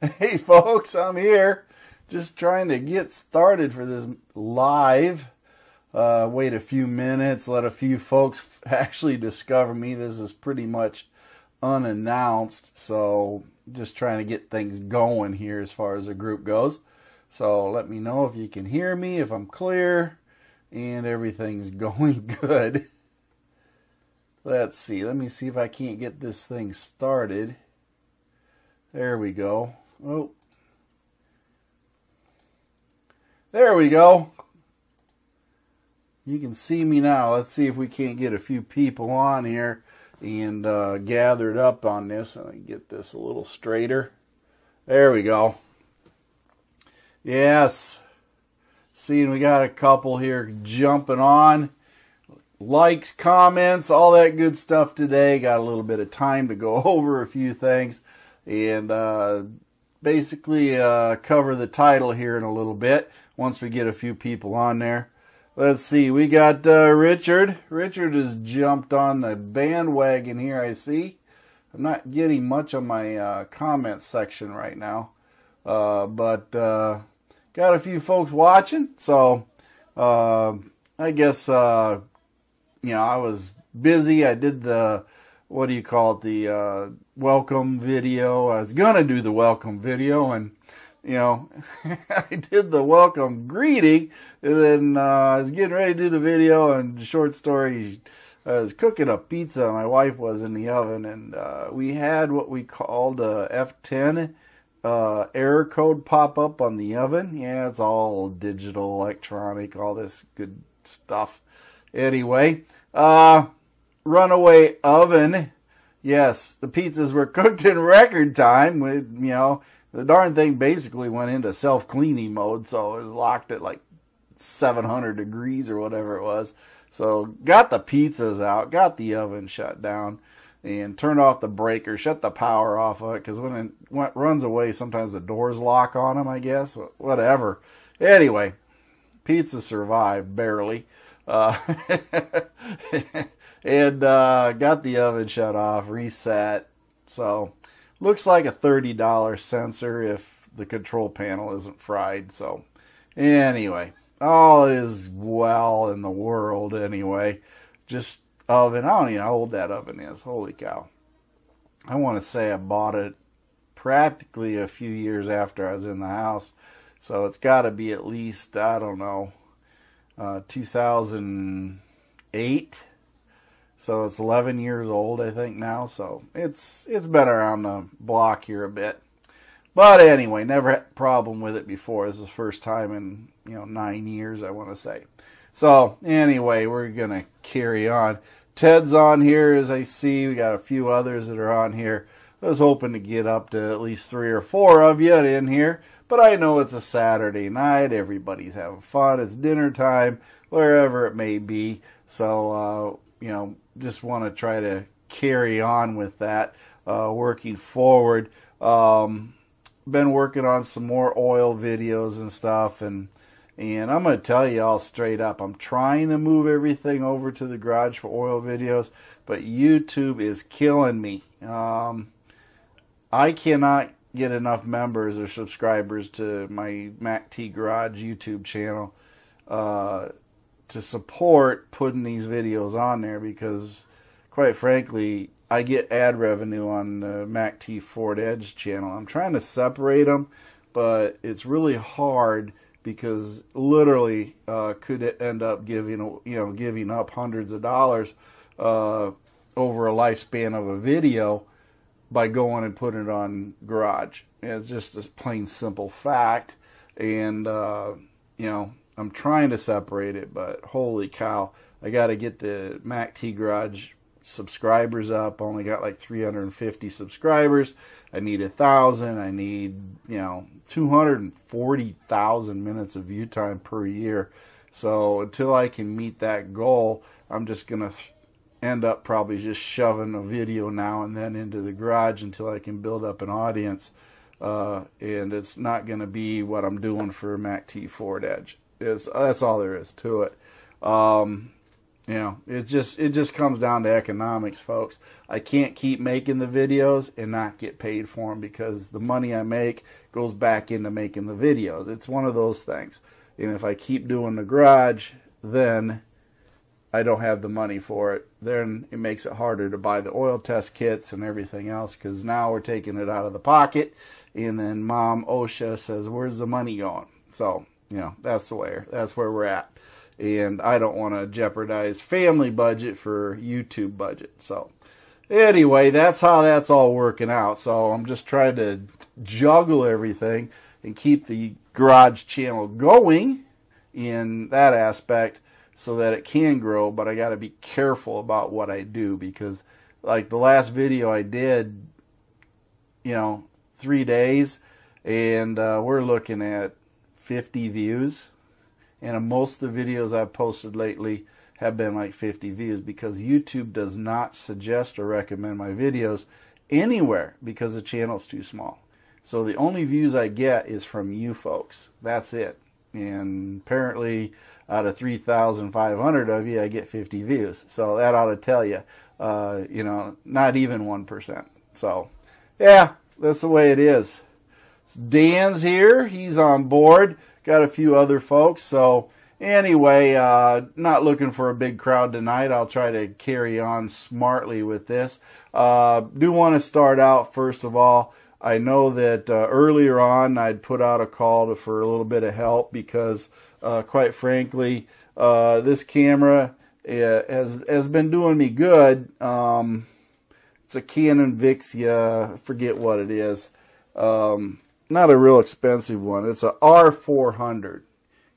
Hey folks, I'm here. Just trying to get started for this live. Wait a few minutes, let a few folks actually discover me. This is pretty much unannounced, so just trying to get things going here as far as the group goes. So let me know if you can hear me, if I'm clear, and everything's going good. Let's see. Let me see if I can't get this thing started. There we go. Oh. There we go. You can see me now. Let's see if we can't get a few people on here and gathered up on this. Let me get this a little straighter. There we go. Yes. Seeing we got a couple here jumping on. Likes, comments, all that good stuff today. Got a little bit of time to go over a few things and basically cover the title here in a little bit once we get a few people on there. Let's see, we got Richard. Richard has jumped on the bandwagon here, I see. I'm not getting much on my comments section right now, but got a few folks watching, so I guess I was busy. I did the, what do you call it, the welcome video. I was going to do the welcome video, and, I did the welcome greeting, and then I was getting ready to do the video, and short story, I was cooking a pizza. My wife was in the oven, and we had what we called a F10 error code pop up on the oven. Yeah, it's all digital, electronic, all this good stuff. Anyway, runaway oven. Yes, the pizzas were cooked in record time. The darn thing basically went into self-cleaning mode, so it was locked at like 700 degrees or whatever it was. So got the pizzas out, got the oven shut down, and turned off the breaker, shut the power off of it, because when it runs away, sometimes the doors lock on them, I guess. Whatever. Anyway, pizza survived, barely. And got the oven shut off, reset. So looks like a $30 sensor if the control panel isn't fried. So anyway, all is well in the world anyway. Just oven. I don't even know how old that oven is. Holy cow. I want to say I bought it practically a few years after I was in the house. So it's got to be at least, I don't know, 2008. So it's 11 years old, I think, now. So it's been around the block here a bit. But anyway, never had a problem with it before. This is the first time in 9 years, I want to say. So anyway, we're gonna carry on. Ted's on here, as I see. We got a few others that are on here. I was hoping to get up to at least 3 or 4 of you in here. But I know it's a Saturday night. Everybody's having fun. It's dinner time, wherever it may be. So, just want to try to carry on with that, working forward. Been working on some more oil videos and stuff. And I'm going to tell you all straight up, I'm trying to move everything over to the garage for oil videos. But YouTube is killing me. I cannot get enough members or subscribers to my MacT Garage YouTube channel to support putting these videos on there, because quite frankly I get ad revenue on the MacT Ford Edge channel. I'm trying to separate them, but it's really hard because literally could it end up giving up hundreds of dollars over a lifespan of a video by going and putting it on Garage. It's just a plain simple fact. And I'm trying to separate it, but holy cow, I got to get the MacT Garage subscribers up. Only got like 350 subscribers. I need 1,000. I need 240,000 minutes of view time per year. So until I can meet that goal, I'm just gonna end up probably just shoving a video now and then into the Garage until I can build up an audience. And it's not going to be what I'm doing for MacT Ford Edge. That's all there is to it. You know, it just comes down to economics, folks. I can't keep making the videos and not get paid for them, because the money I make goes back into making the videos. It's one of those things. And if I keep doing the garage, then I don't have the money for it. Then it makes it harder to buy the oil test kits and everything else, because now we're taking it out of the pocket, and then Mom OSHA says, "Where's the money going?" So, you know, that's where we're at. And I don't want to jeopardize family budget for YouTube budget. So anyway, that's how that's all working out. So I'm just trying to juggle everything and keep the garage channel going in that aspect so that it can grow. But I got to be careful about what I do, because like the last video I did, you know, 3 days, and we're looking at 50 views. And most of the videos I've posted lately have been like 50 views, because YouTube does not suggest or recommend my videos anywhere because the channel's too small. So the only views I get is from you folks. That's it. And apparently out of 3,500 of you, I get 50 views. So that ought to tell you, you know, not even 1%. So yeah, that's the way it is. Dan's here. He's on board. Got a few other folks. So anyway, not looking for a big crowd tonight. I'll try to carry on smartly with this. Do want to start out, first of all, I know that earlier on I'd put out a call for a little bit of help, because quite frankly, this camera has been doing me good. It's a Canon Vixia, I forget what it is. Not a real expensive one. It's a R400.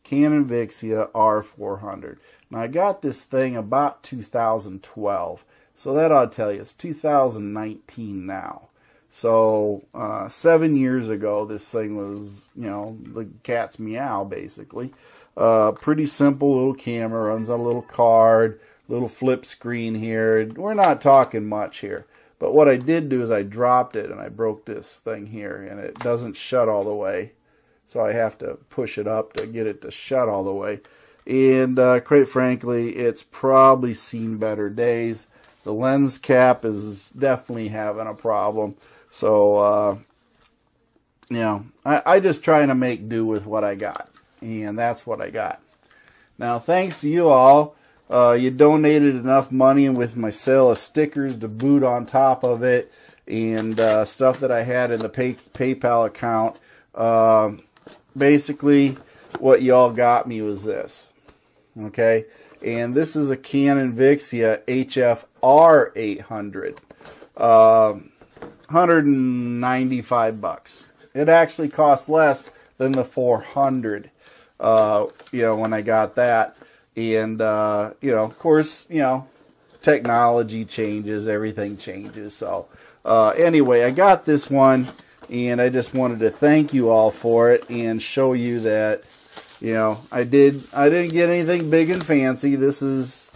Canon Vixia R400. Now, I got this thing about 2012. So that ought to tell you, it's 2019 now. So 7 years ago, this thing was, you know, the cat's meow, basically. Pretty simple little camera. Runs on a little card. Little flip screen here. We're not talking much here. But what I did do is I dropped it and I broke this thing here, and it doesn't shut all the way. So I have to push it up to get it to shut all the way. And quite frankly, it's probably seen better days. The lens cap is definitely having a problem. So, you know, I just trying to make do with what I got. And that's what I got. Now, thanks to you all. You donated enough money with my sale of stickers to boot on top of it, and stuff that I had in the PayPal account. Basically, what y'all got me was this. Okay? And this is a Canon Vixia HFR 800. $195. It actually cost less than the 400, you know, when I got that. And, you know, of course, you know, technology changes, everything changes. So, anyway, I got this one, and I just wanted to thank you all for it and show you that, you know, I didn't get anything big and fancy. This is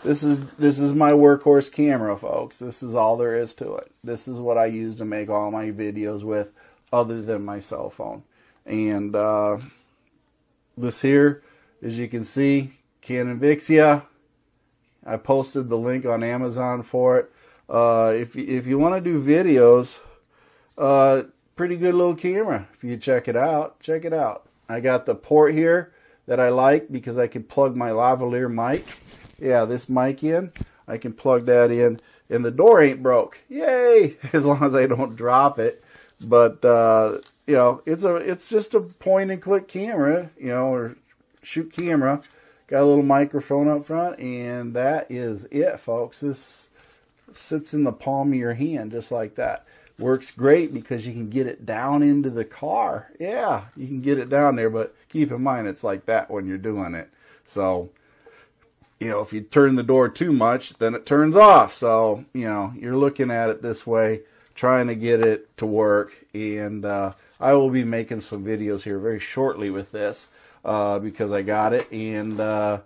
my workhorse camera, folks. This is all there is to it. This is what I use to make all my videos with, other than my cell phone. And, this here, as you can see, Canon Vixia. I posted the link on Amazon for it. If you want to do videos, pretty good little camera. If you check it out, check it out. I got the port here that I like because I can plug my lavalier mic. Yeah, this mic in. I can plug that in, and the door ain't broke. Yay! As long as I don't drop it. But you know, it's just a point and click camera, you know, or shoot camera. Got a little microphone up front, and that is it, folks. This sits in the palm of your hand just like that. Works great because you can get it down into the car. Yeah, you can get it down there, but keep in mind it's like that when you're doing it. So, you know, if you turn the door too much, then it turns off. So, you know, you're looking at it this way, trying to get it to work. And I will be making some videos here very shortly with this. Because I got it, and I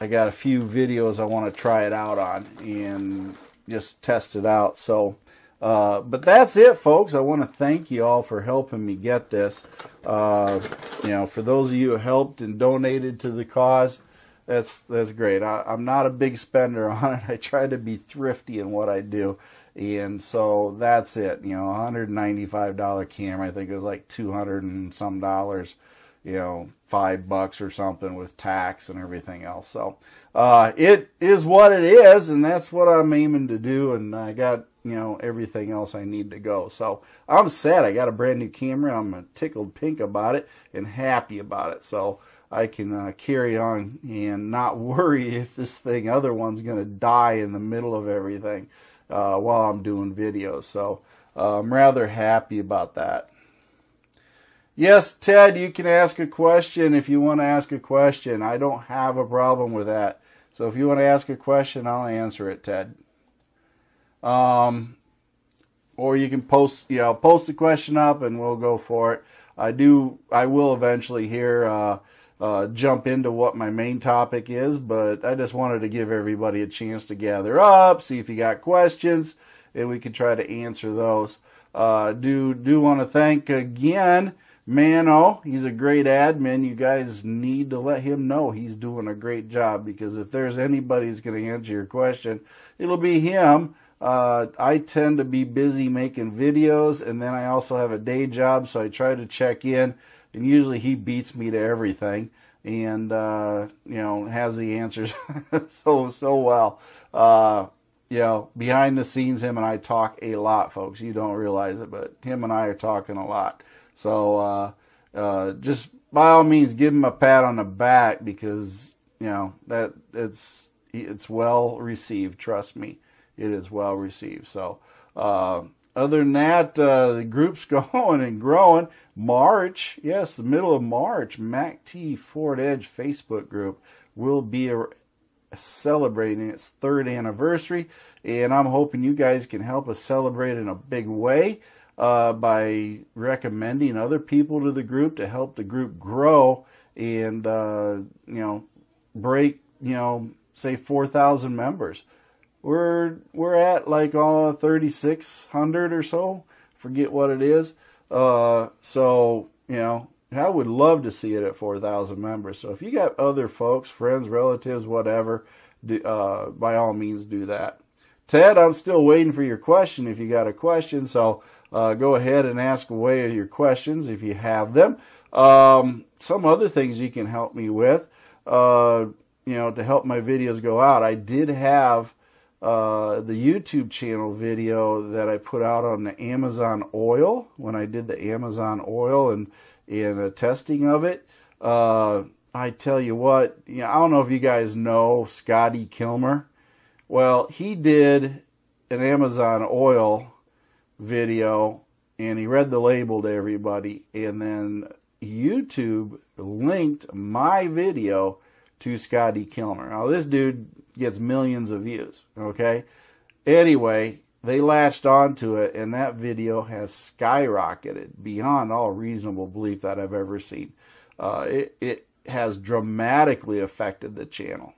got a few videos I want to try it out on and just test it out. So, but that's it, folks. I want to thank you all for helping me get this. You know, for those of you who helped and donated to the cause, That's great. I'm not a big spender on it. I try to be thrifty in what I do, and so that's it. You know, $195 camera. I think it was like 200 and some dollars. You know, $5 or something with tax and everything else. So it is what it is, and that's what I'm aiming to do. And I got, you know, everything else I need to go. So I'm set. I got a brand new camera. I'm tickled pink about it and happy about it. So I can carry on and not worry if this other one's going to die in the middle of everything while I'm doing videos. So I'm rather happy about that. Yes, Ted, you can ask a question if you want to ask a question. I don't have a problem with that. So if you want to ask a question, I'll answer it, Ted. Or you can post the question up and we'll go for it. I will eventually here jump into what my main topic is, but I just wanted to give everybody a chance to gather up, see if you got questions, and we can try to answer those. Do want to thank again Mano. He's a great admin. You guys need to let him know he's doing a great job, because if there's anybody who's going to answer your question, it'll be him. I tend to be busy making videos, and then I also have a day job, so I try to check in, and usually he beats me to everything, and you know, has the answers so well. You know, behind the scenes, him and I talk a lot, folks. You don't realize it, but him and I are talking a lot. So just by all means, give him a pat on the back, because you know that it's well received. Trust me, it is well received. So other than that, the group's going and growing. March, yes, the middle of March, MACT Ford Edge Facebook group will be celebrating its 3rd anniversary, and I'm hoping you guys can help us celebrate in a big way. By recommending other people to the group to help the group grow and, you know, break, you know, say 4,000 members. We're at like 3,600 or so. Forget what it is. So, you know, I would love to see it at 4,000 members. So if you got other folks, friends, relatives, whatever, by all means do that. Ted, I'm still waiting for your question if you got a question. So go ahead and ask away your questions if you have them. Some other things you can help me with, you know, to help my videos go out. I did have the YouTube channel video that I put out on the Amazon oil when I did the Amazon oil and the testing of it. I tell you what, you know, I don't know if you guys know Scotty Kilmer. Well, he did an Amazon oil video, and he read the label to everybody, and then YouTube linked my video to Scotty Kilmer. Now, this dude gets millions of views, okay? Anyway, they latched onto it, and that video has skyrocketed beyond all reasonable belief that I've ever seen. It has dramatically affected the channel.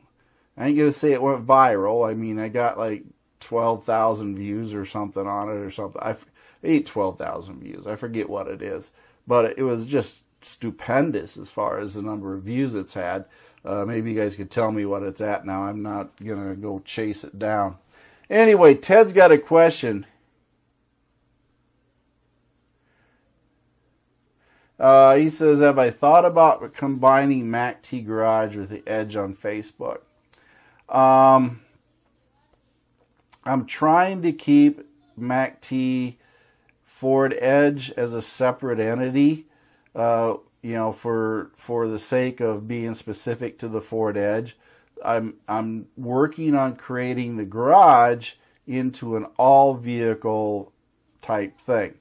I ain't going to say it went viral. I mean, I got like 12,000 views or something on it or something. I ain't 12,000 views. I forget what it is. But it was just stupendous as far as the number of views it's had. Maybe you guys could tell me what it's at now. I'm not going to go chase it down. Anyway, Ted's got a question. He says, have I thought about combining MACT Garage with the Edge on Facebook? I'm trying to keep MACT Ford Edge as a separate entity, you know, for the sake of being specific to the Ford Edge. I'm working on creating the garage into an all-vehicle type thing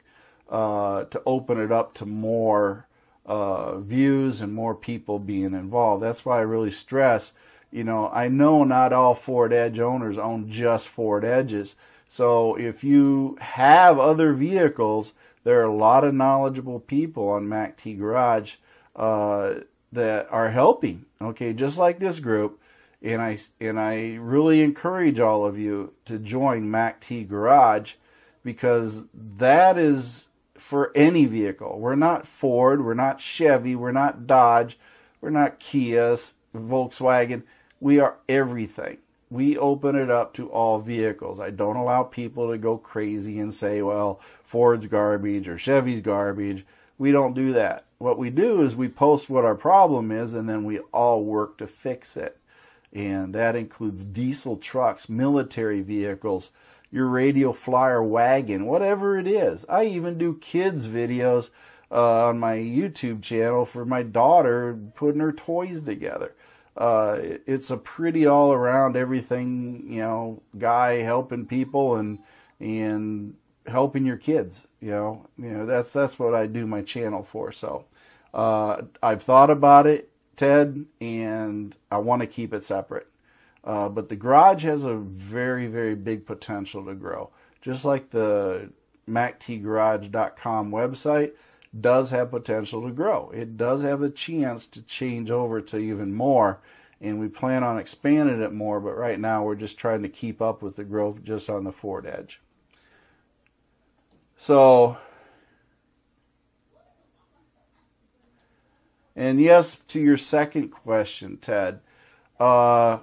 to open it up to more views and more people being involved. That's why I really stress, you know, I know not all Ford Edge owners own just Ford Edges. So if you have other vehicles, there are a lot of knowledgeable people on MACT Garage that are helping, okay, just like this group. And I really encourage all of you to join MACT Garage, because that is for any vehicle. We're not Ford, we're not Chevy, we're not Dodge, we're not Kia, Volkswagen. We are everything. We open it up to all vehicles. I don't allow people to go crazy and say, well, Ford's garbage or Chevy's garbage. We don't do that. What we do is we post what our problem is, and then we all work to fix it. And that includes diesel trucks, military vehicles, your radio flyer wagon, whatever it is. I even do kids videos on my YouTube channel for my daughter putting her toys together. It's a pretty all around everything, you know, guy helping people and helping your kids. You know that's what I do my channel for. So I've thought about it, Ted, and I want to keep it separate. But the garage has a very, very big potential to grow. Just like the MacTGarage.com website does have potential to grow. It does have a chance to change over to even more, and we plan on expanding it more, but right now we're just trying to keep up with the growth just on the Ford Edge. So, and yes, to your second question, Ted, I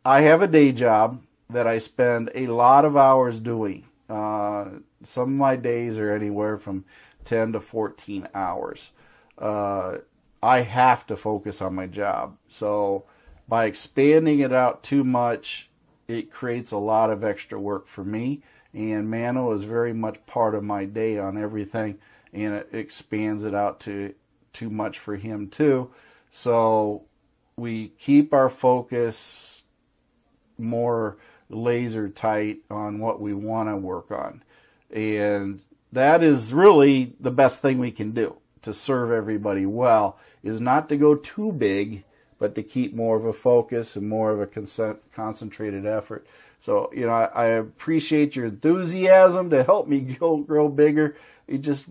have a day job that I spend a lot of hours doing. Some of my days are anywhere from 10 to 14 hours. I have to focus on my job. So by expanding it out too much, it creates a lot of extra work for me. And Mano is very much part of my day on everything, and it expands it out to too much for him too. So we keep our focus more laser tight on what we want to work on. And that is really the best thing we can do to serve everybody well, is not to go too big, but to keep more of a focus and more of a concentrated effort. So, you know, I appreciate your enthusiasm to help me grow bigger.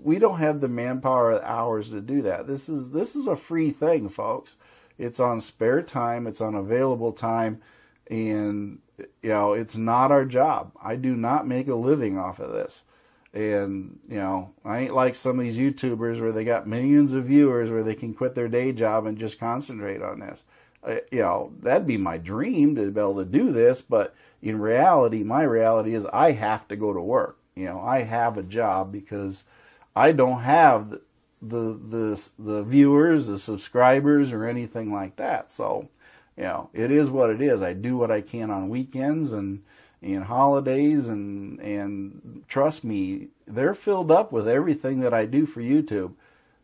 We don't have the manpower or hours to do that. This is a free thing, folks. It's on spare time. It's on available time. And, you know, it's not our job. I do not make a living off of this. And, you know, I ain't like some of these YouTubers where they got millions of viewers where they can quit their day job and just concentrate on this. You know, that'd be my dream to be able to do this, but in reality, my reality is I have to go to work. You know, I have a job because I don't have the viewers, the subscribers, or anything like that. So, you know, it is what it is. I do what I can on weekends and holidays, and trust me, they're filled up with everything that I do for YouTube.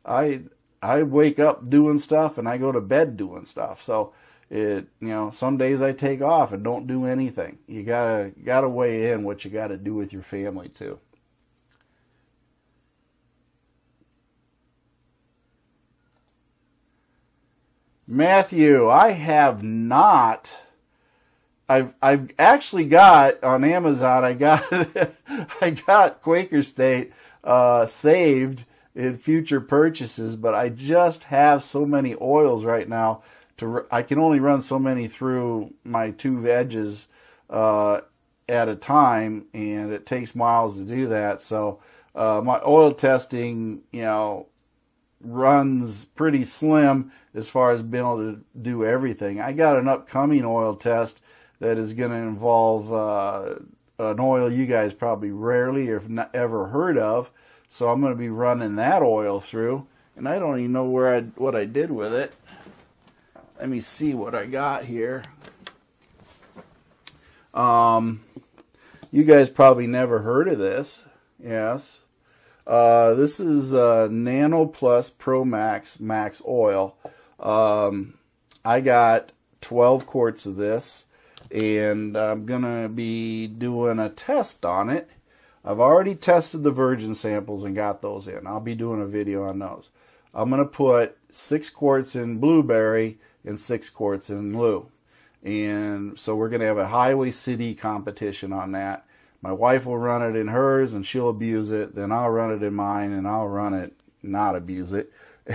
I wake up doing stuff and I go to bed doing stuff. So some days I take off and don't do anything. You gotta weigh in what you gotta do with your family too. Matthew, I have not. I've actually got on Amazon. I got Quaker State saved in future purchases, but I just have so many oils right now. I can only run so many through my two edges at a time, and it takes miles to do that. So my oil testing, runs pretty slim as far as being able to do everything. I got an upcoming oil test that is going to involve an oil you guys probably rarely or not ever heard of. So I'm going to be running that oil through, and I don't even know what I did with it. Let me see what I got here. You guys probably never heard of this. Yes. This is Nano Plus Pro Max Max Oil. I got 12 quarts of this, and I'm going to be doing a test on it. I've already tested the virgin samples and got those in. I'll be doing a video on those. I'm going to put 6 quarts in blueberry and 6 quarts in Lou. And so we're going to have a highway city competition on that. My wife will run it in hers and she'll abuse it. Then I'll run it in mine and I'll run it, not abuse it.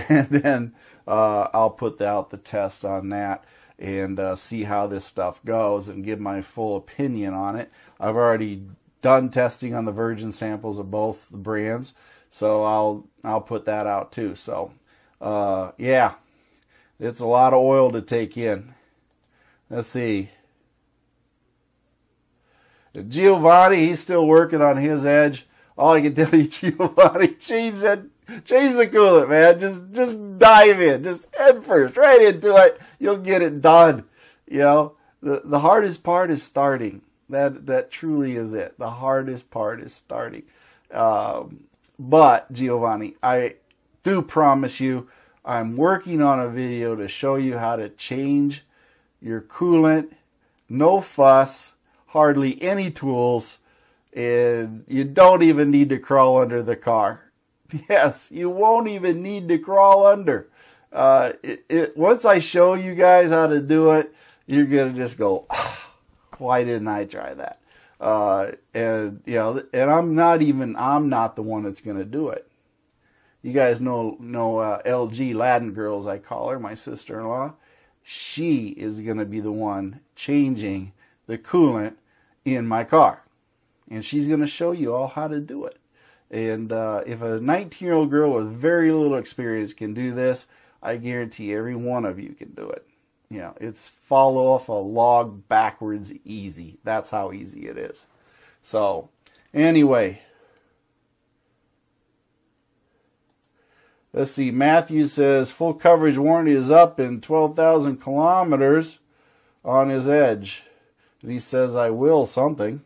And then I'll put out the tests on that and see how this stuff goes and give my full opinion on it. I've already done testing on the virgin samples of both the brands, so I'll put that out too. So yeah, it's a lot of oil to take in. Let's see. Giovanni, he's still working on his edge. All I can tell you, Giovanni, change the coolant, man. Just dive in. Just head first, right into it. You'll get it done. You know, the hardest part is starting. That truly is it. The hardest part is starting. But, Giovanni, I do promise you, I'm working on a video to show you how to change your coolant. No fuss, hardly any tools, and you don't even need to crawl under the car. Yes, you won't even need to crawl under. Once I show you guys how to do it, you're going to just go, why didn't I try that? And you know, and I'm not the one that's going to do it. You guys know LG Latin Girls, I call her, my sister-in-law. She is going to be the one changing the coolant in my car. And she's going to show you all how to do it. And if a 19-year-old girl with very little experience can do this, I guarantee every one of you can do it. You know, it's fall off a log backwards easy. That's how easy it is. So, anyway. Let's see. Matthew says, full coverage warranty is up in 12,000 kilometers on his edge. And he says, I will something.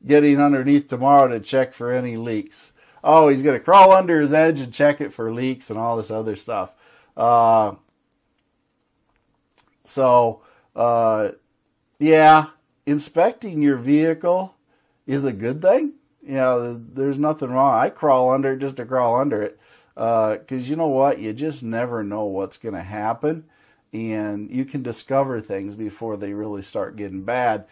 Getting underneath tomorrow to check for any leaks. Oh, he's going to crawl under his edge and check it for leaks and all this other stuff. Yeah, inspecting your vehicle is a good thing. You know, there's nothing wrong. I crawl under it just to crawl under it. Because you know what? You just never know what's going to happen. And you can discover things before they really start getting bad.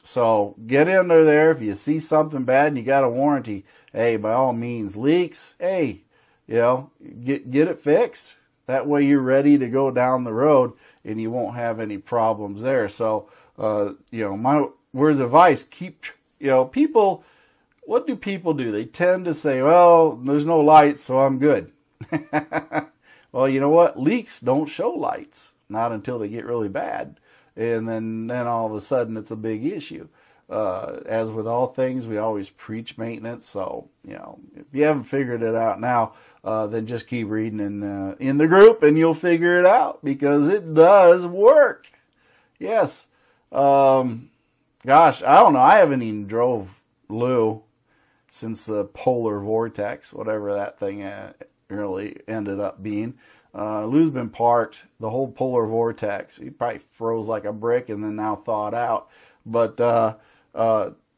So get under there. If you see something bad and you got a warranty, hey, by all means, leaks, hey, you know, get it fixed. That way you're ready to go down the road and you won't have any problems there. So, you know, my words of advice, people, what do people do? They tend to say, well, there's no lights, so I'm good. Well, you know what? Leaks don't show lights, not until they get really bad. And then all of a sudden it's a big issue. As with all things, we always preach maintenance. So, you know, if you haven't figured it out now, then just keep reading in the group and you'll figure it out, because it does work. Yes. Gosh, I don't know. I haven't even drove Lou since the polar vortex, whatever that thing really ended up being. Lou's been parked the whole polar vortex. He probably froze like a brick and then now thawed out. But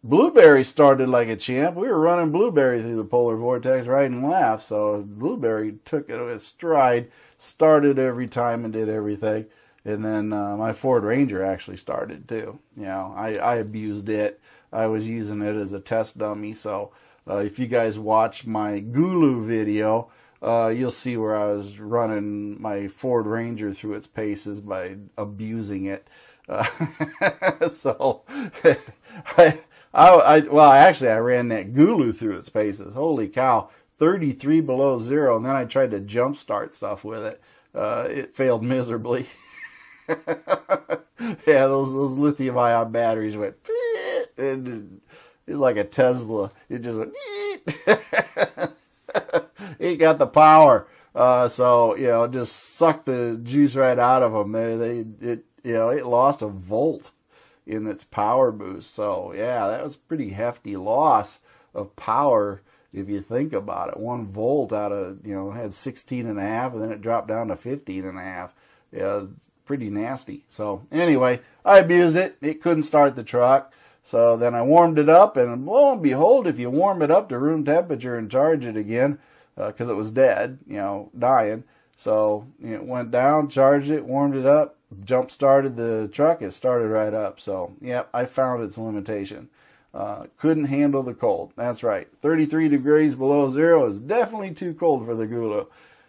Blueberry started like a champ. We were running Blueberry through the polar vortex right and left. So Blueberry took it with stride, started every time and did everything. And then my Ford Ranger actually started too. You know, I abused it. I was using it as a test dummy. So if you guys watch my Gulu video, you'll see where I was running my Ford Ranger through its paces by abusing it. So, I ran that Gulu through its paces. Holy cow, 33 below zero, and then I tried to jump start stuff with it. It failed miserably. Yeah, those lithium-ion batteries went, and it was like a Tesla. It just went, it got the power. So, you know, just sucked the juice right out of them. It lost a volt in its power boost. So, yeah, that was a pretty hefty loss of power if you think about it. 1 volt out of, you know, had 16 and a half, and then it dropped down to 15 and a half. Yeah, it was pretty nasty. So, anyway, I abused it. It couldn't start the truck. So then I warmed it up, and lo and behold, if you warm it up to room temperature and charge it again, because it was dead, you know, dying. So it went down, charged it, warmed it up, jump started the truck, it started right up. So, yeah, I found its limitation. Couldn't handle the cold. That's right. 33 degrees below zero is definitely too cold for the Gulu.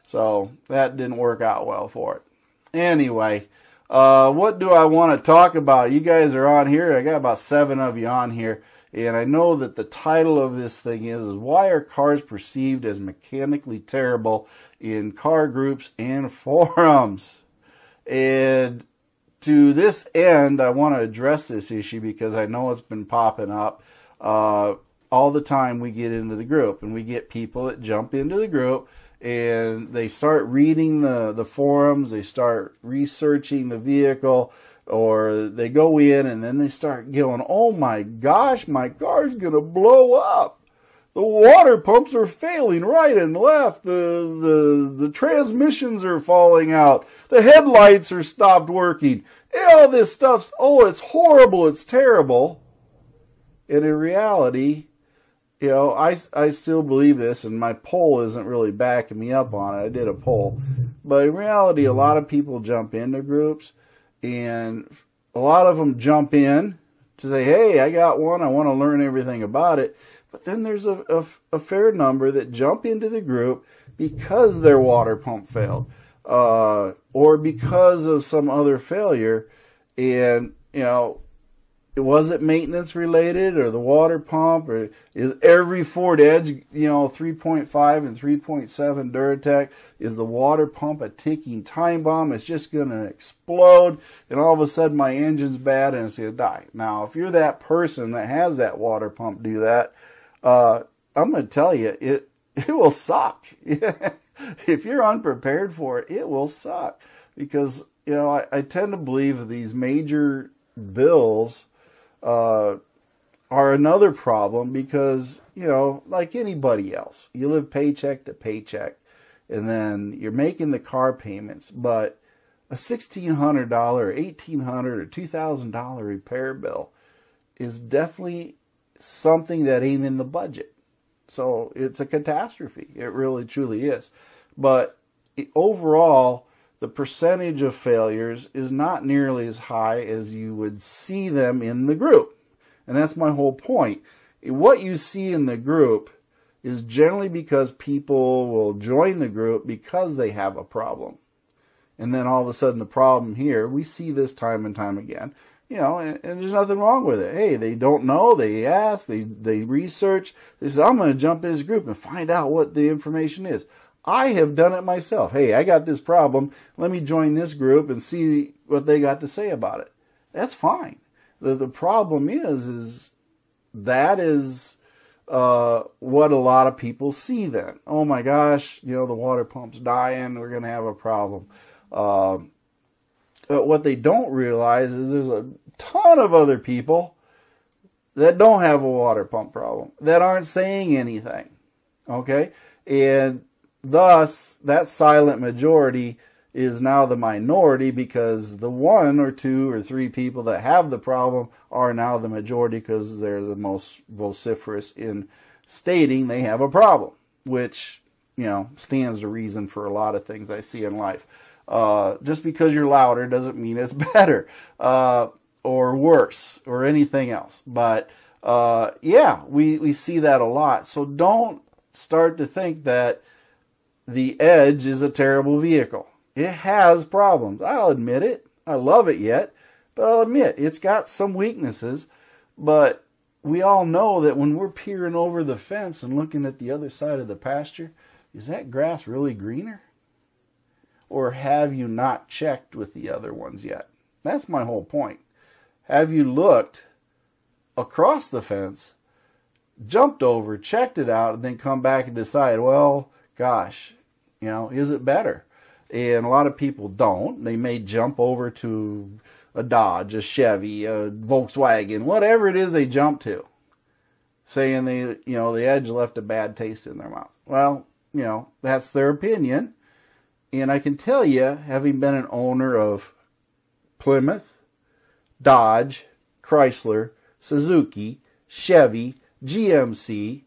So that didn't work out well for it. Anyway, what do I want to talk about? You guys are on here. I got about 7 of you on here. And I know that the title of this thing is Why Are Cars Perceived as Mechanically Terrible in Car Groups and Forums? And to this end, I want to address this issue because I know it's been popping up. All the time we get into the group, and we get people that jump into the group and they start reading the forums, they start researching the vehicle, or they go in and then they start going, oh my gosh, my car's gonna blow up. The water pumps are failing right and left. The transmissions are falling out. The headlights are stopped working. All this stuff's, it's horrible, it's terrible. And in reality, I still believe this, and my poll isn't really backing me up on it. I did a poll. But in reality, a lot of people jump into groups, and a lot of them jump in to say, hey, I got one, I want to learn everything about it. But then there's a fair number that jump into the group because their water pump failed, or because of some other failure. And, was it maintenance related, or the water pump, or is every Ford Edge, 3.5 and 3.7 Duratec, is the water pump a ticking time bomb? It's just going to explode, and all of a sudden my engine's bad and it's going to die. Now, if you're that person that has that water pump do that, I'm going to tell you, it will suck. If you're unprepared for it, it will suck. Because, I tend to believe these major bills are another problem because, like anybody else, you live paycheck to paycheck, and then you're making the car payments, but a $1,600, $1,800, or $2,000 repair bill is definitely something that ain't in the budget. So it's a catastrophe. It really, truly is. But overall, the percentage of failures is not nearly as high as you would see them in the group. And that's my whole point. What you see in the group is generally because people will join the group because they have a problem. And then all of a sudden the problem here, we see this time and time again, and there's nothing wrong with it. Hey, they don't know, they ask, they research, they say, I'm going to jump in this group and find out what the information is. I have done it myself. Hey, I got this problem. Let me join this group and see what they got to say about it. That's fine. The problem is that is what a lot of people see then. Oh my gosh, the water pump's dying. We're going to have a problem. But what they don't realize is there's a ton of other people that don't have a water pump problem, that aren't saying anything. Okay? And thus, that silent majority is now the minority because the 1 or 2 or 3 people that have the problem are now the majority because they're the most vociferous in stating they have a problem, which, stands to reason for a lot of things I see in life. Just because you're louder doesn't mean it's better or worse or anything else. But, we see that a lot. So don't start to think that the Edge is a terrible vehicle. It has problems. I'll admit it. I love it yet, but I'll admit it's got some weaknesses. But we all know that when we're peering over the fence and looking at the other side of the pasture, is that grass really greener? Or have you not checked with the other ones yet? That's my whole point. Have you looked across the fence, jumped over, checked it out, and then come back and decide, well, gosh, is it better? And a lot of people don't. They may jump over to a Dodge, a Chevy, a Volkswagen, whatever it is they jump to, saying the Edge left a bad taste in their mouth. Well, that's their opinion. And I can tell you, having been an owner of Plymouth, Dodge, Chrysler, Suzuki, Chevy, GMC,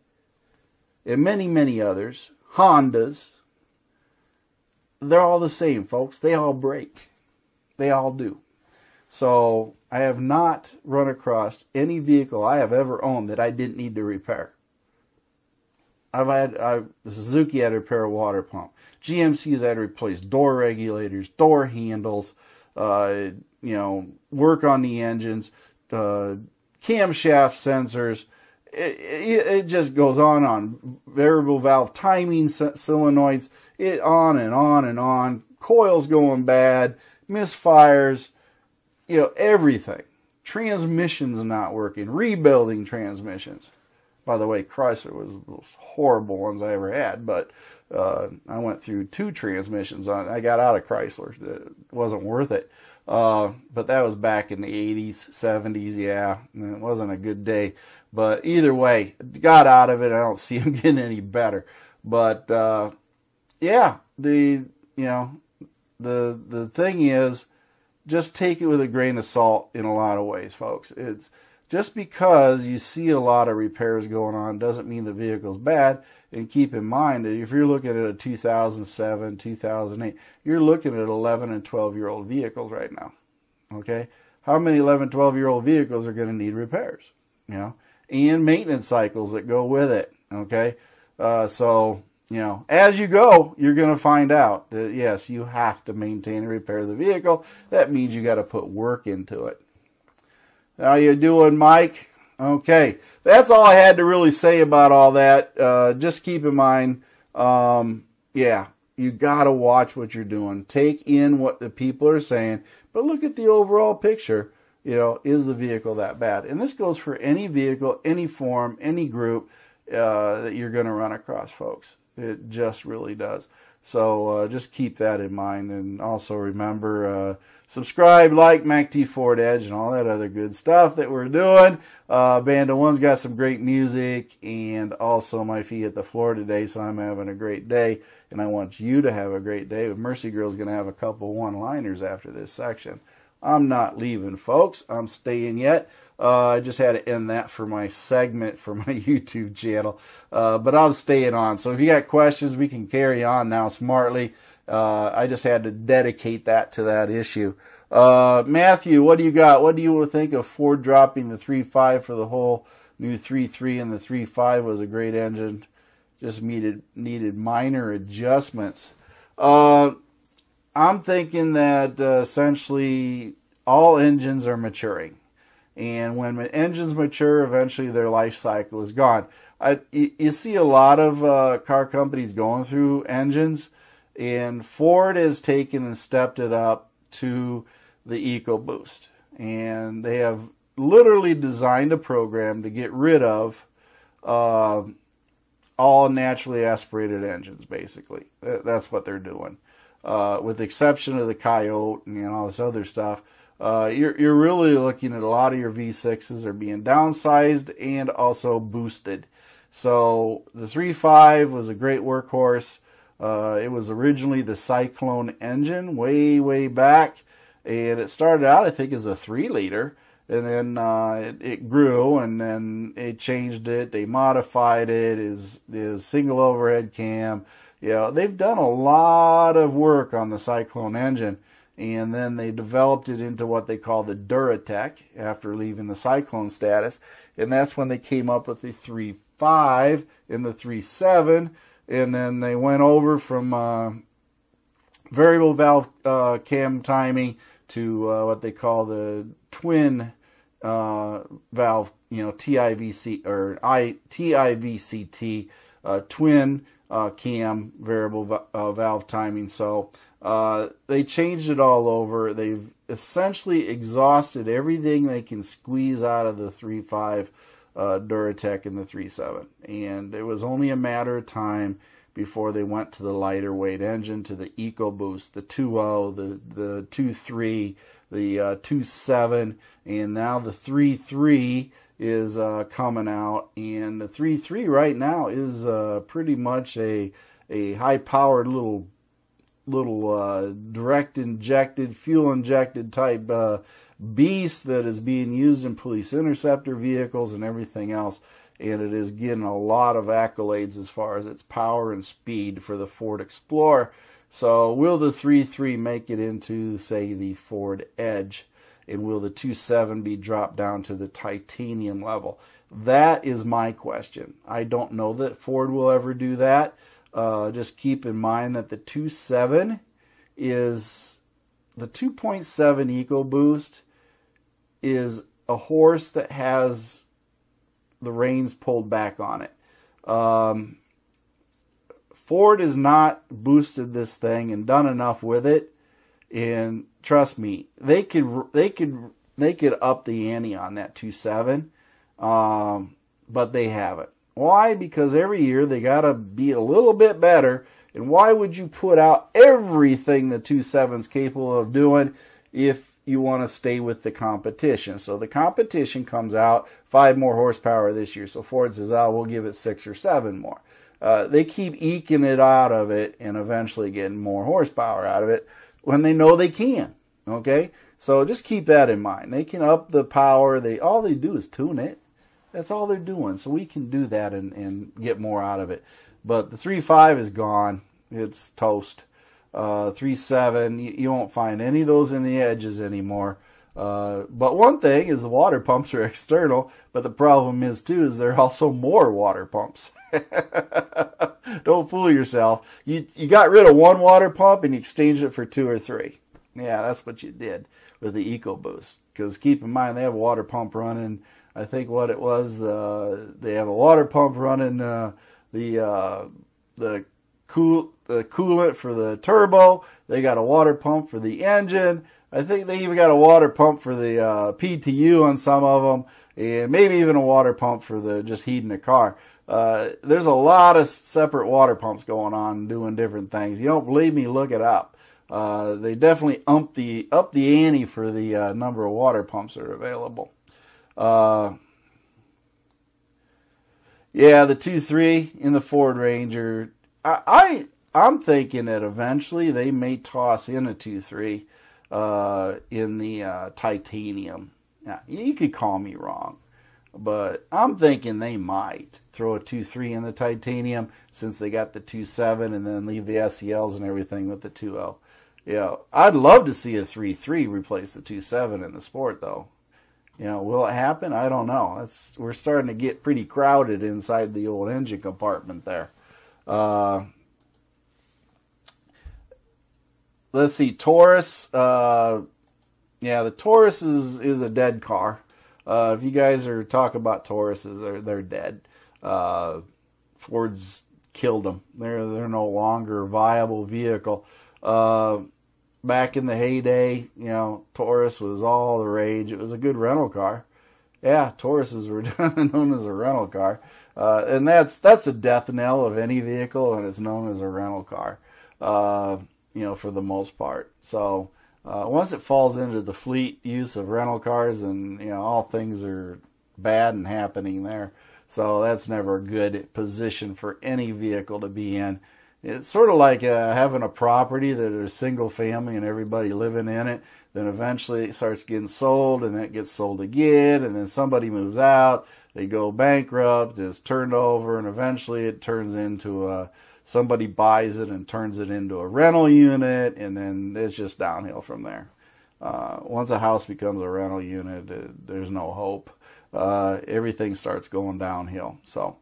and many, many others, Hondas, they're all the same, folks. They all break. They all do. So I have not run across any vehicle I have ever owned that I didn't need to repair. The Suzuki had to repair a water pump. GMC's had to replace door regulators, door handles, work on the engines, camshaft sensors, it just goes on. Variable valve timing, solenoids, it on and on and on. Coils going bad, misfires, everything. Transmissions not working, rebuilding transmissions. By the way, Chrysler was the most horrible ones I ever had, but I went through 2 transmissions on. I got out of Chrysler. It wasn't worth it. But that was back in the 80s, 70s, yeah. And it wasn't a good day. But either way, got out of it. I don't see him getting any better. But yeah, the thing is, just take it with a grain of salt in a lot of ways, folks. It's just because you see a lot of repairs going on doesn't mean the vehicle's bad. And keep in mind that if you're looking at a 2007, 2008, you're looking at 11 and 12-year-old vehicles right now. Okay? How many 11, 12-year-old vehicles are going to need repairs? And maintenance cycles that go with it. Okay? So, as you go, you're going to find out that, yes, you have to maintain and repair the vehicle. That means you got to put work into it. How you doing, Mike? Okay, that's all I had to really say about all that. Just keep in mind, yeah, you got to watch what you're doing. Take in what the people are saying, but look at the overall picture. Is the vehicle that bad? And this goes for any vehicle, any form, any group that you're going to run across, folks. It just really does. So just keep that in mind. And also remember, subscribe, like MACT Ford Edge, and all that other good stuff that we're doing. Band of One's got some great music, and also my feet hit the floor today, so I'm having a great day. And I want you to have a great day. Mercy Girl's going to have a couple one-liners after this section. I'm not leaving, folks. I'm staying yet. I just had to end that for my segment for my YouTube channel. But I'm staying on. So if you got questions, we can carry on now smartly. I just had to dedicate that to that issue. Matthew, what do you got? What do you think of Ford dropping the 3.5 for the whole new 3.3, and the 3.5 was a great engine, just needed minor adjustments? I'm thinking that essentially all engines are maturing. And when engines mature, eventually their life cycle is gone. You see a lot of car companies going through engines, and Ford has taken and stepped it up to the EcoBoost. And they have literally designed a program to get rid of all naturally aspirated engines, basically. That's what they're doing. With the exception of the Coyote and all this other stuff, you're really looking at a lot of your V6s are being downsized and also boosted. So the 3.5 was a great workhorse. It was originally the Cyclone engine way back, and it started out, I think, as a 3-liter, and then it grew, and then they changed it, they modified it, is single overhead cam. They've done a lot of work on the Cyclone engine, and then they developed it into what they call the Duratec after leaving the Cyclone status, and that's when they came up with the 3.5 and the 3.7, and then they went over from variable valve cam timing to what they call the twin valve, TIVC or TIVCT, twin cam variable valve timing. So they changed it all over. They've essentially exhausted everything they can squeeze out of the 3.5 Duratec and the 3.7, and it was only a matter of time before they went to the lighter weight engine, to the EcoBoost, the 2.0, the 2.3, the 2.7, and now the 3.3 is coming out, and the 3.3 right now is pretty much a high-powered little direct injected, fuel injected type beast that is being used in police interceptor vehicles and everything else, and it is getting a lot of accolades as far as its power and speed for the Ford Explorer. So will the 3.3 make it into, say, the Ford Edge? And will the 2.7 be dropped down to the titanium level? That is my question. I don't know that Ford will ever do that. Just keep in mind that the 2.7 is the 2.7 EcoBoost is a horse that has the reins pulled back on it. Ford has not boosted this thing and done enough with it. And trust me, they could up the ante on that 2.7, but they haven't. Why? Because every year they got to be a little bit better. And why would you put out everything the 2.7's capable of doing if you want to stay with the competition? So the competition comes out 5 more horsepower this year. So Ford says, oh, we'll give it 6 or 7 more. They keep eking it out of it and eventually getting more horsepower out of it when they know they can. Okay? So just keep that in mind. They can up the power. All they do is tune it. That's all they're doing. So we can do that and get more out of it. But the 3.5 is gone. It's toast. 3.7, you won't find any of those in the edges anymore. But one thing is the water pumps are external, but the problem is too is there are also more water pumps. Don't fool yourself. You got rid of one water pump and you exchanged it for 2 or 3. Yeah, that's what you did with the EcoBoost. Because keep in mind they have a water pump running. I think what it was, they have a water pump running the coolant for the turbo. They got a water pump for the engine. I think they even got a water pump for the PTU on some of them, and maybe even a water pump for the just heating the car. There's a lot of separate water pumps going on doing different things. You don't believe me? Look it up. They definitely up the ante for the number of water pumps that are available. Yeah, the 2.3 in the Ford Ranger. I'm thinking that eventually they may toss in a 2.3 in the titanium. Now, you could call me wrong, but I'm thinking they might throw a 2.3 in the titanium since they got the 2.7 and then leave the SELs and everything with the 2.0. Yeah, I'd love to see a 3.3 replace the 2.7 in the Sport, though. You know, will it happen? I don't know. We're starting to get pretty crowded inside the old engine compartment there. Let's see, Taurus. Yeah, the Taurus is a dead car. If you guys are talking about Tauruses, they're dead. Ford's killed them. They're no longer a viable vehicle. Back in the heyday, you know, Taurus was all the rage. It was a good rental car. Yeah, Tauruses were known as a rental car. And that's the death knell of any vehicle, and it's known as a rental car, you know, for the most part. So once it falls into the fleet use of rental cars, and, you know, all things are bad and happening there. So that's never a good position for any vehicle to be in. It's sort of like having a property that is single family and everybody living in it. Then eventually it starts getting sold, and then it gets sold again, and then somebody moves out, they go bankrupt, it's turned over, and eventually it turns into somebody buys it and turns it into a rental unit, and then it's just downhill from there. Once a house becomes a rental unit, there's no hope. Everything starts going downhill. So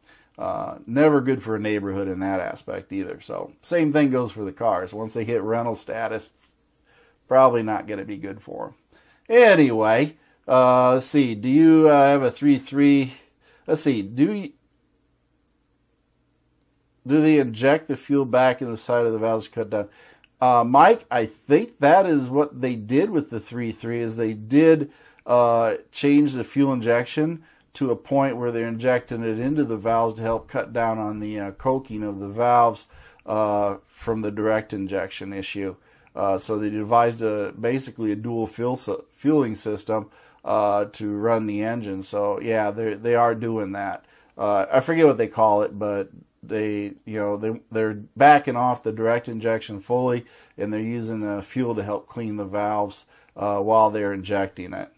never good for a neighborhood in that aspect either. So same thing goes for the cars. Once they hit rental status, probably not going to be good for them. Anyway, let's see. Do you have a 3.3? Let's see. Do they inject the fuel back in the side of the valves to cut down? Mike, I think that is what they did with the 3.3. Is they did change the fuel injection to a point where they're injecting it into the valves to help cut down on the coking of the valves from the direct injection issue. So they devised basically a dual fueling system to run the engine. So yeah, they are doing that. I forget what they call it, but they're backing off the direct injection fully, and they're using fuel to help clean the valves while they're injecting it.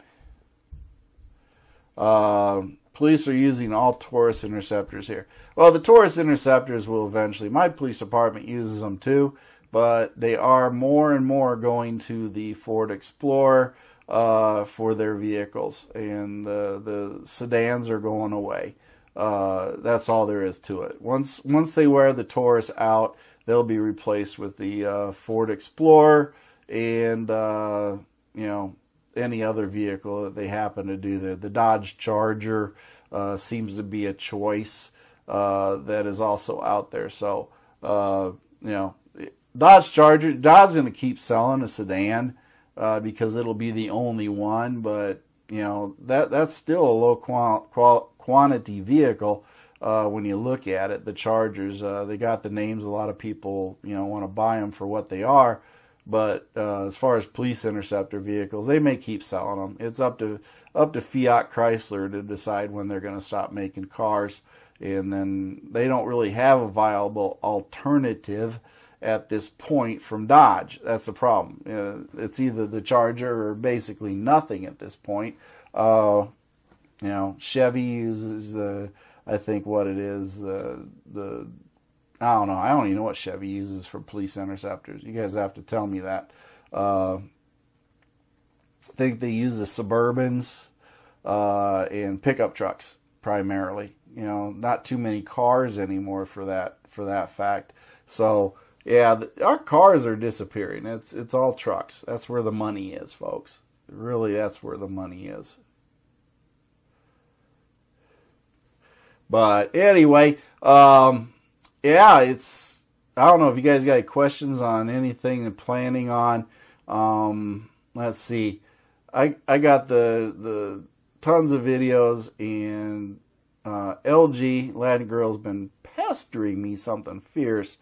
Police are using all Taurus interceptors here. Well, the Taurus interceptors will eventually, my police department uses them too, but they are more and more going to the Ford Explorer for their vehicles, and the sedans are going away. That's all there is to it. Once they wear the Taurus out, they'll be replaced with the Ford Explorer and any other vehicle that they happen to do there. The Dodge Charger, seems to be a choice that is also out there. So, you know, Dodge Charger, Dodge's going to keep selling a sedan because it'll be the only one, but you know, that's still a low quantity vehicle when you look at it. The Chargers, they got the names. A lot of people, you know, want to buy them for what they are. But as far as police interceptor vehicles, they may keep selling them. It's up to Fiat Chrysler to decide when they're going to stop making cars. And then they don't really have a viable alternative at this point from Dodge. That's the problem. It's either the Charger or basically nothing at this point. You know, Chevy uses, I think what it is, I don't know. I don't even know what Chevy uses for police interceptors. You guys have to tell me that. I think they use the Suburbans and pickup trucks primarily. You know, not too many cars anymore for that fact. So yeah, our cars are disappearing. It's all trucks. That's where the money is, folks. Really, that's where the money is. But anyway, yeah, it's, I don't know if you guys got any questions on anything you're planning on. Let's see. I got the tons of videos, and LG Latin Girl's been pestering me something fierce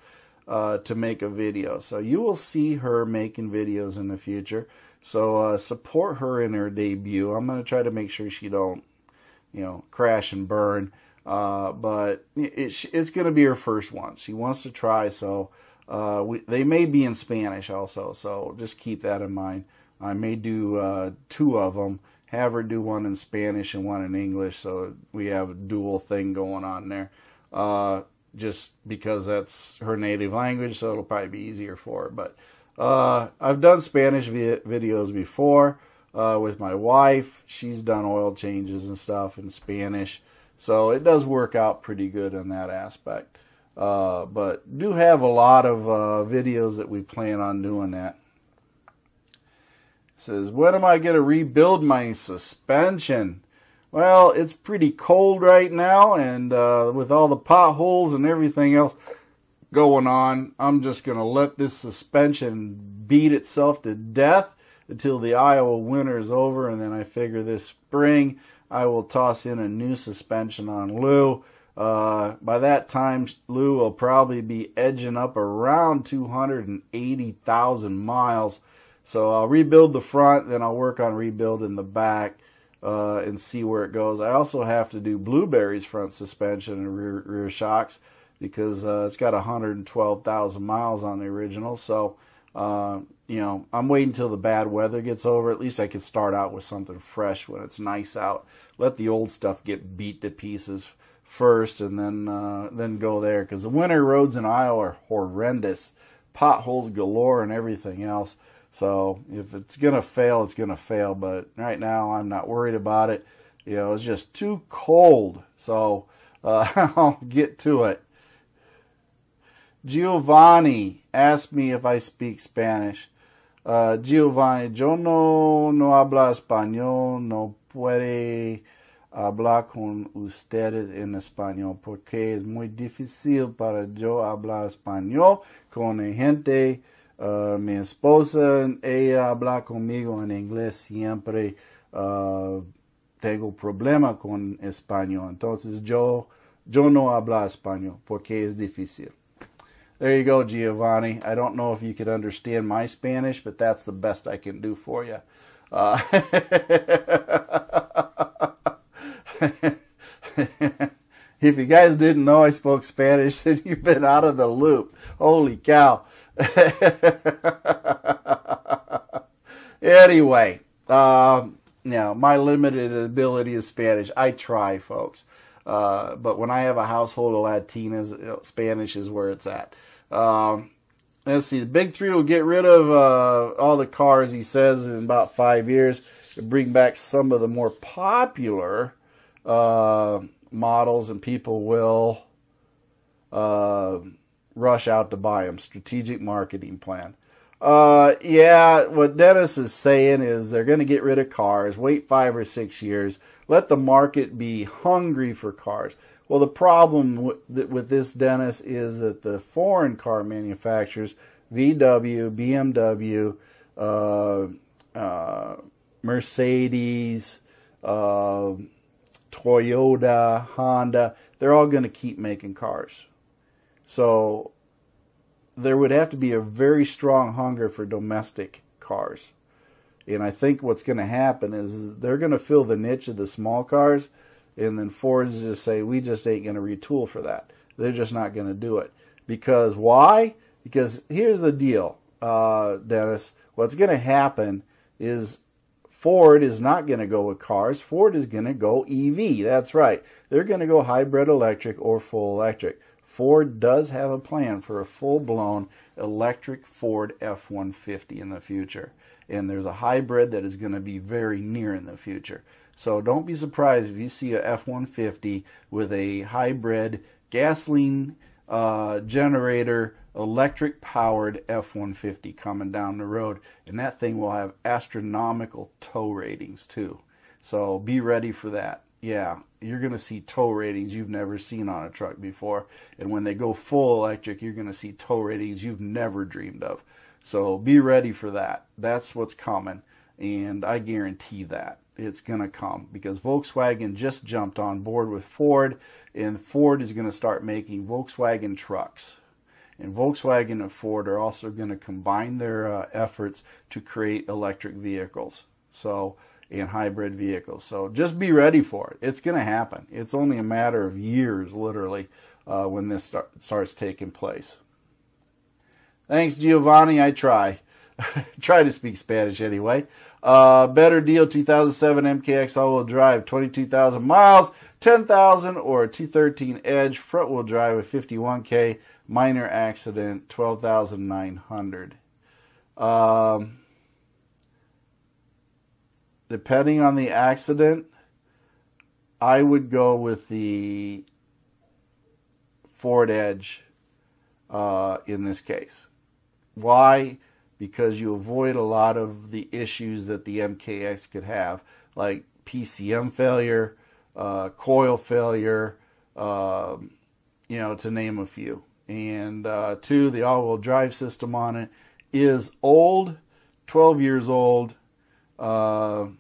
to make a video. So you will see her making videos in the future. So support her in her debut. I'm going to try to make sure she don't, you know, crash and burn. But it's going to be her first one. She wants to try, so they may be in Spanish also, so just keep that in mind. I may do 2 of them, have her do one in Spanish and one in English, so we have a dual thing going on there. Just because that's her native language, so it'll probably be easier for her. But I've done Spanish videos before with my wife. She's done oil changes and stuff in Spanish. So it does work out pretty good in that aspect. But do have a lot of videos that we plan on doing that. It says, when am I going to rebuild my suspension? Well, it's pretty cold right now, and with all the potholes and everything else going on, I'm just going to let this suspension beat itself to death until the Iowa winter is over, and then I figure this spring I will toss in a new suspension on Lou. By that time, Lou will probably be edging up around 280,000 miles. So I'll rebuild the front, then I'll work on rebuilding the back and see where it goes. I also have to do Blueberry's front suspension and rear shocks because it's got 112,000 miles on the original. So, you know, I'm waiting until the bad weather gets over. At least I can start out with something fresh when it's nice out. Let the old stuff get beat to pieces first, and then go there, because the winter roads in Iowa are horrendous, potholes galore and everything else. So if it's gonna fail, it's gonna fail. But right now, I'm not worried about it. You know, it's just too cold. So I'll get to it. Giovanni asked me if I speak Spanish. Giovanni, yo no habla español, no puede hablar con ustedes en español porque es muy difícil para yo hablar español con gente. Mi esposa, ella habla conmigo en inglés siempre. Tengo problema con español, entonces yo no hablo español porque es difícil. There you go, Giovanni. I don't know if you could understand my Spanish, but that's the best I can do for you. If you guys didn't know I spoke Spanish, then you've been out of the loop. Holy cow. Anyway, now my limited ability is Spanish. I try, folks. But when I have a household of Latinas, you know, Spanish is where it's at. Let's see. The Big Three will get rid of all the cars, he says, in about 5 years. And bring back some of the more popular models, and people will rush out to buy them. Strategic marketing plan. Yeah, what Dennis is saying is they're going to get rid of cars, wait 5 or 6 years, let the market be hungry for cars. Well, the problem with this, Dennis, is that the foreign car manufacturers, VW, BMW, Mercedes, Toyota, Honda, they're all going to keep making cars. So there would have to be a very strong hunger for domestic cars. And I think what's going to happen is they're going to fill the niche of the small cars, and then Ford's just say, we just ain't going to retool for that. They're just not going to do it. Because why? Because here's the deal, Dennis. What's going to happen is Ford is not going to go with cars. Ford is going to go EV. That's right. They're going to go hybrid electric or full electric. Ford does have a plan for a full-blown electric Ford F-150 in the future. And there's a hybrid that is going to be very near in the future. So don't be surprised if you see a F-150 with a hybrid gasoline generator electric-powered F-150 coming down the road. And that thing will have astronomical tow ratings too. So be ready for that. Yeah, you're going to see tow ratings you've never seen on a truck before. And when they go full electric, you're going to see tow ratings you've never dreamed of. So be ready for that. That's what's coming. And I guarantee that it's going to come because Volkswagen just jumped on board with Ford. And Ford is going to start making Volkswagen trucks. And Volkswagen and Ford are also going to combine their efforts to create electric vehicles. So and hybrid vehicles. So just be ready for it. It's going to happen. It's only a matter of years, literally, when this starts taking place. Thanks, Giovanni. I try. Try to speak Spanish anyway. Better deal, 2007 MKX all-wheel drive, 22,000 miles, 10,000, or a 213 Edge, front-wheel drive with 51K, minor accident, 12,900. Depending on the accident, I would go with the Ford Edge in this case. Why? Because you avoid a lot of the issues that the MKX could have, like PCM failure, coil failure, to name a few. And two, the all-wheel drive system on it is old, 12 years old. No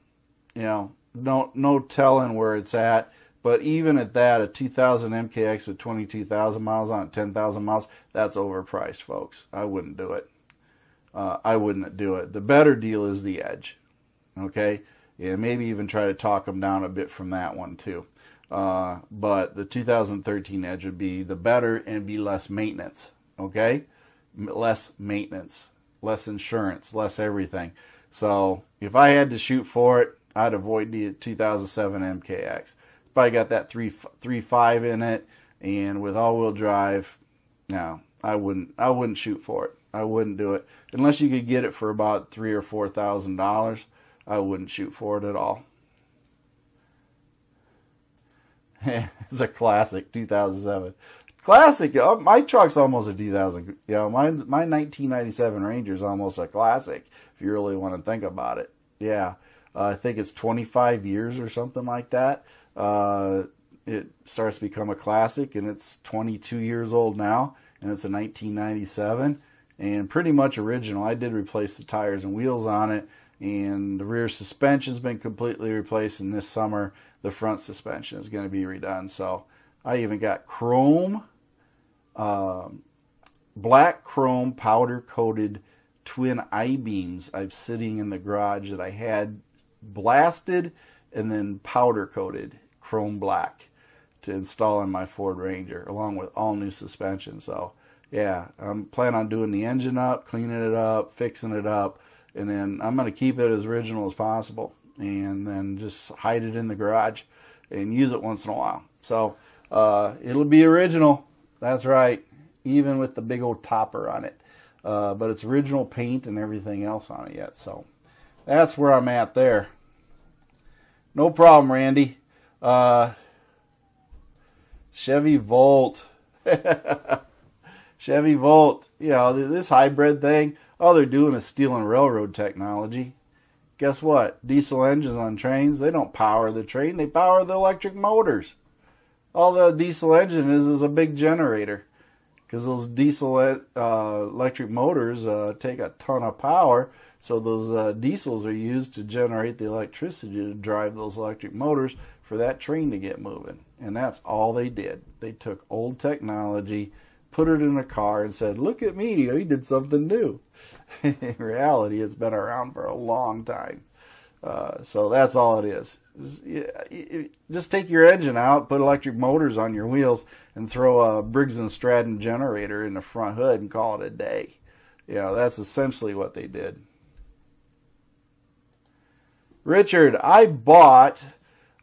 telling where it's at. But even at that, a 2000 MKX with 22,000 miles on it, 10,000 miles, that's overpriced, folks. I wouldn't do it. I wouldn't do it. The better deal is the Edge. Okay? Yeah, maybe even try to talk them down a bit from that one too. But the 2013 Edge would be the better and be less maintenance. Okay? Less maintenance, less insurance, less everything. So if I had to shoot for it, I'd avoid the 2007 MKX. Probably got that 3.5 in it, and with all-wheel drive, no, I wouldn't shoot for it. I wouldn't do it unless you could get it for about $3,000 or $4,000. I wouldn't shoot for it at all. It's a classic, 2007. Classic. My truck's almost a 2000. My 1997 Ranger is almost a classic. If you really want to think about it, yeah. I think it's 25 years or something like that. It starts to become a classic, and it's 22 years old now, and it's a 1997, and pretty much original. I did replace the tires and wheels on it, and the rear suspension's been completely replaced, and this summer the front suspension is going to be redone. So I even got chrome, black chrome powder-coated twin I-beams I'm sitting in the garage that I had blasted and then powder-coated chrome black to install in my Ford Ranger, along with all new suspension. So yeah, I'm planning on doing the engine up, cleaning it up, fixing it up, and then I'm going to keep it as original as possible, and then just hide it in the garage and use it once in a while. So it'll be original. That's right, even with the big old topper on it. But it's original paint and everything else on it yet. So that's where I'm at there. No problem, Randy. Chevy Volt. Chevy Volt, you know, this hybrid thing, all they're doing is stealing railroad technology. Guess what? Diesel engines on trains, they don't power the train, they power the electric motors. All the diesel engine is a big generator, because those diesel electric motors take a ton of power, so those diesels are used to generate the electricity to drive those electric motors for that train to get moving. And that's all they did. They took old technology, put it in a car, and said, look at me, we did something new. In reality, it's been around for a long time. So that's all it is. Just take your engine out, put electric motors on your wheels, and throw a Briggs & Stratton generator in the front hood and call it a day. You know, that's essentially what they did. Richard, I bought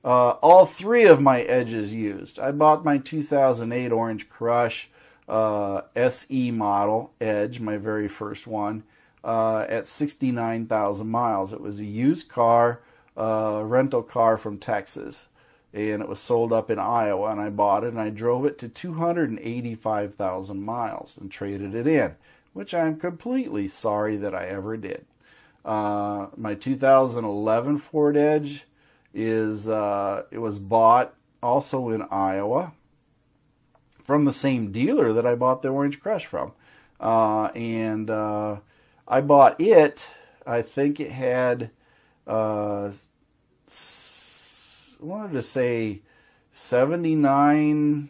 all three of my Edges used. I bought my 2008 Orange Crush SE model Edge, my very first one, at 69,000 miles. It was a used car, rental car from Texas, and it was sold up in Iowa, and I bought it, and I drove it to 285,000 miles and traded it in, which I'm completely sorry that I ever did. My 2011 Ford Edge is it was bought also in Iowa from the same dealer that I bought the Orange Crush from, and I bought it. I think it had I wanted to say 79,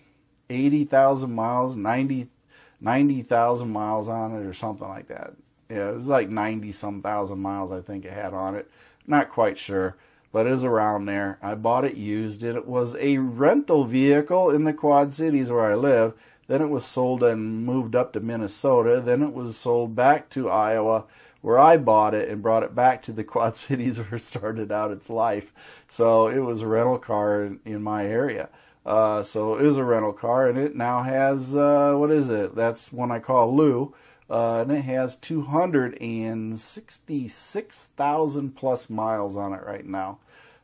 80,000 miles, 90,000 miles on it or something like that. Yeah, it was like 90-some thousand miles I think it had on it. Not quite sure, but it was around there. I bought it used. It was a rental vehicle in the Quad Cities where I live. Then it was sold and moved up to Minnesota. Then it was sold back to Iowa, where I bought it and brought it back to the Quad Cities where it started out its life. So it was a rental car in my area. So it was a rental car, and it now has, what is it? That's one I call Lou. And it has 266,000 plus miles on it right now.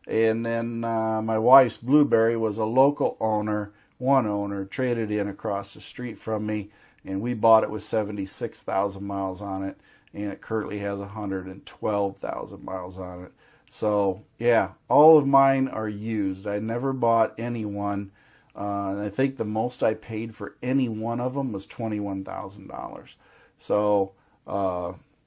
And then my wife's Blueberry was a local owner, one owner, traded in across the street from me, and we bought it with 76,000 miles on it, and it currently has 112,000 miles on it. So yeah, all of mine are used. I never bought any one. And I think the most I paid for any one of them was $21,000. So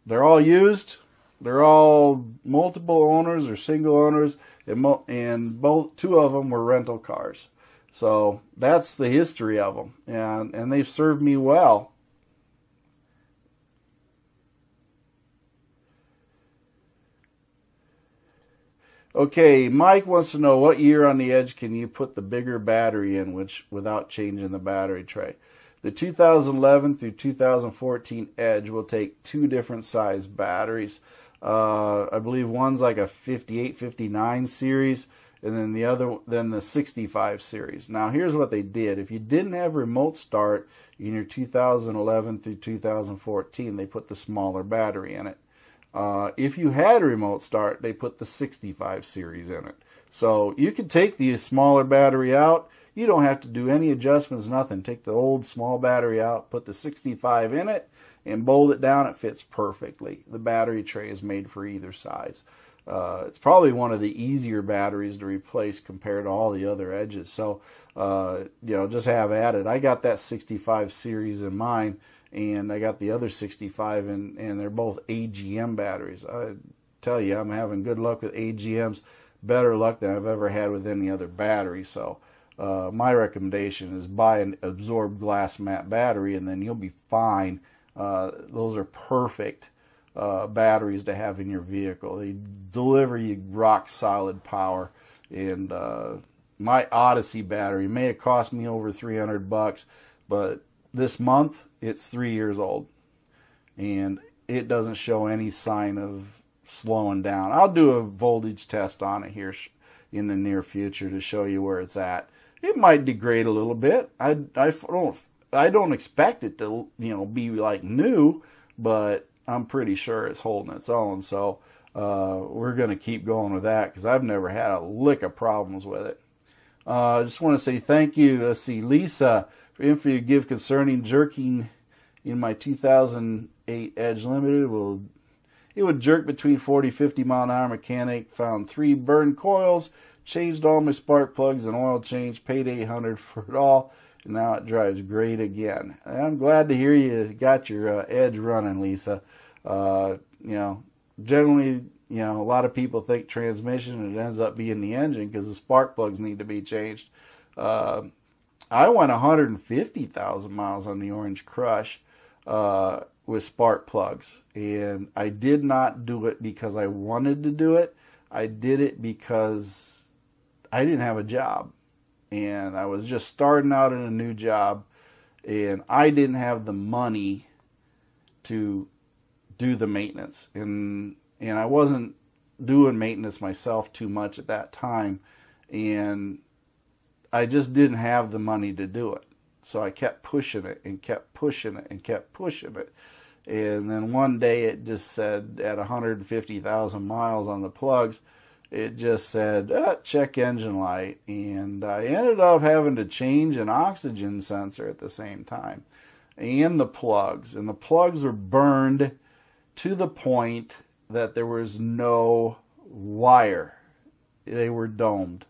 they're all used. They're all multiple owners or single owners, and two of them were rental cars. So that's the history of them, and they've served me well. Okay, Mike wants to know what year on the Edge can you put the bigger battery in, without changing the battery tray. The 2011 through 2014 Edge will take two different size batteries. I believe one's like a 58, 59 series, and then the 65 series. Now here's what they did. If you didn't have remote start in your 2011 through 2014, they put the smaller battery in it. If you had a remote start, they put the 65 series in it. So you could take the smaller battery out. You don't have to do any adjustments, nothing. Take the old small battery out, put the 65 in it, and bolt it down. It fits perfectly. The battery tray is made for either size. It's probably one of the easier batteries to replace compared to all the other Edges. So, just have at it. I got that 65 series in mine, and I got the other 65, and they're both AGM batteries. I tell you, I'm having good luck with AGMs, better luck than I've ever had with any other battery. So my recommendation is buy an absorbed glass mat battery, and then you'll be fine. Those are perfect batteries to have in your vehicle. They deliver you rock solid power. And my Odyssey battery may have cost me over $300, but this month it's 3 years old, and it doesn't show any sign of slowing down. I'll do a voltage test on it here in the near future to show you where it's at. It might degrade a little bit. I don't expect it to be like new, but I'm pretty sure it's holding its own. So we're going to keep going with that because I've never had a lick of problems with it. I just want to say thank you. Let's see, Lisa, for info you give concerning jerking in my 2008 Edge Limited it would jerk between 40-50 mile an hour. Mechanic found 3 burned coils, changed all my spark plugs and oil change, paid $800 for it all, and now it drives great again. And I'm glad to hear you got your Edge running, Lisa. Generally, a lot of people think transmission, and it ends up being the engine because the spark plugs need to be changed. I went 150,000 miles on the Orange Crush with spark plugs, and I did not do it because I wanted to do it. I did it because I didn't have a job, and I was just starting out in a new job, and I didn't have the money to do the maintenance, and I wasn't doing maintenance myself too much at that time, and I just didn't have the money to do it. So I kept pushing it and kept pushing it and kept pushing it. And then one day it just said, at 150,000 miles on the plugs, it just said, check engine light. And I ended up having to change an oxygen sensor at the same time. And the plugs. And the plugs were burned to the point that there was no wire. They were domed.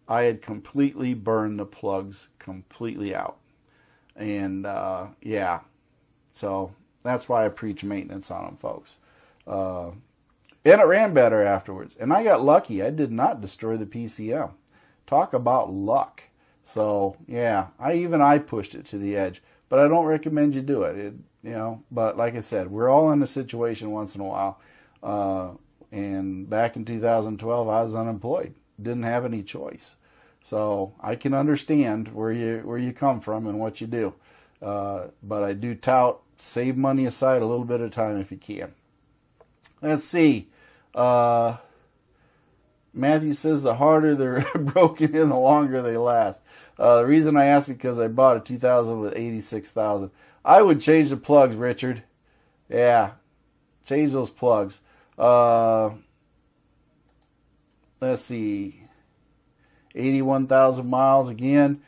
I had completely burned the plugs completely out. And, so that's why I preach maintenance on them, folks. And it ran better afterwards. And I got lucky. I did not destroy the PCM. Talk about luck. So, yeah, I pushed it to the edge. But I don't recommend you do it. But like I said, we're all in a situation once in a while. And back in 2012, I was unemployed. Didn't have any choice. So I can understand where you come from and what you do. But I do tout, save money aside a little bit of time if you can. Let's see. Matthew says the harder they're broken in, the longer they last. The reason I asked because I bought a 2000 with 86,000. I would change the plugs, Richard. Yeah, change those plugs. Let's see. 81,000 miles again.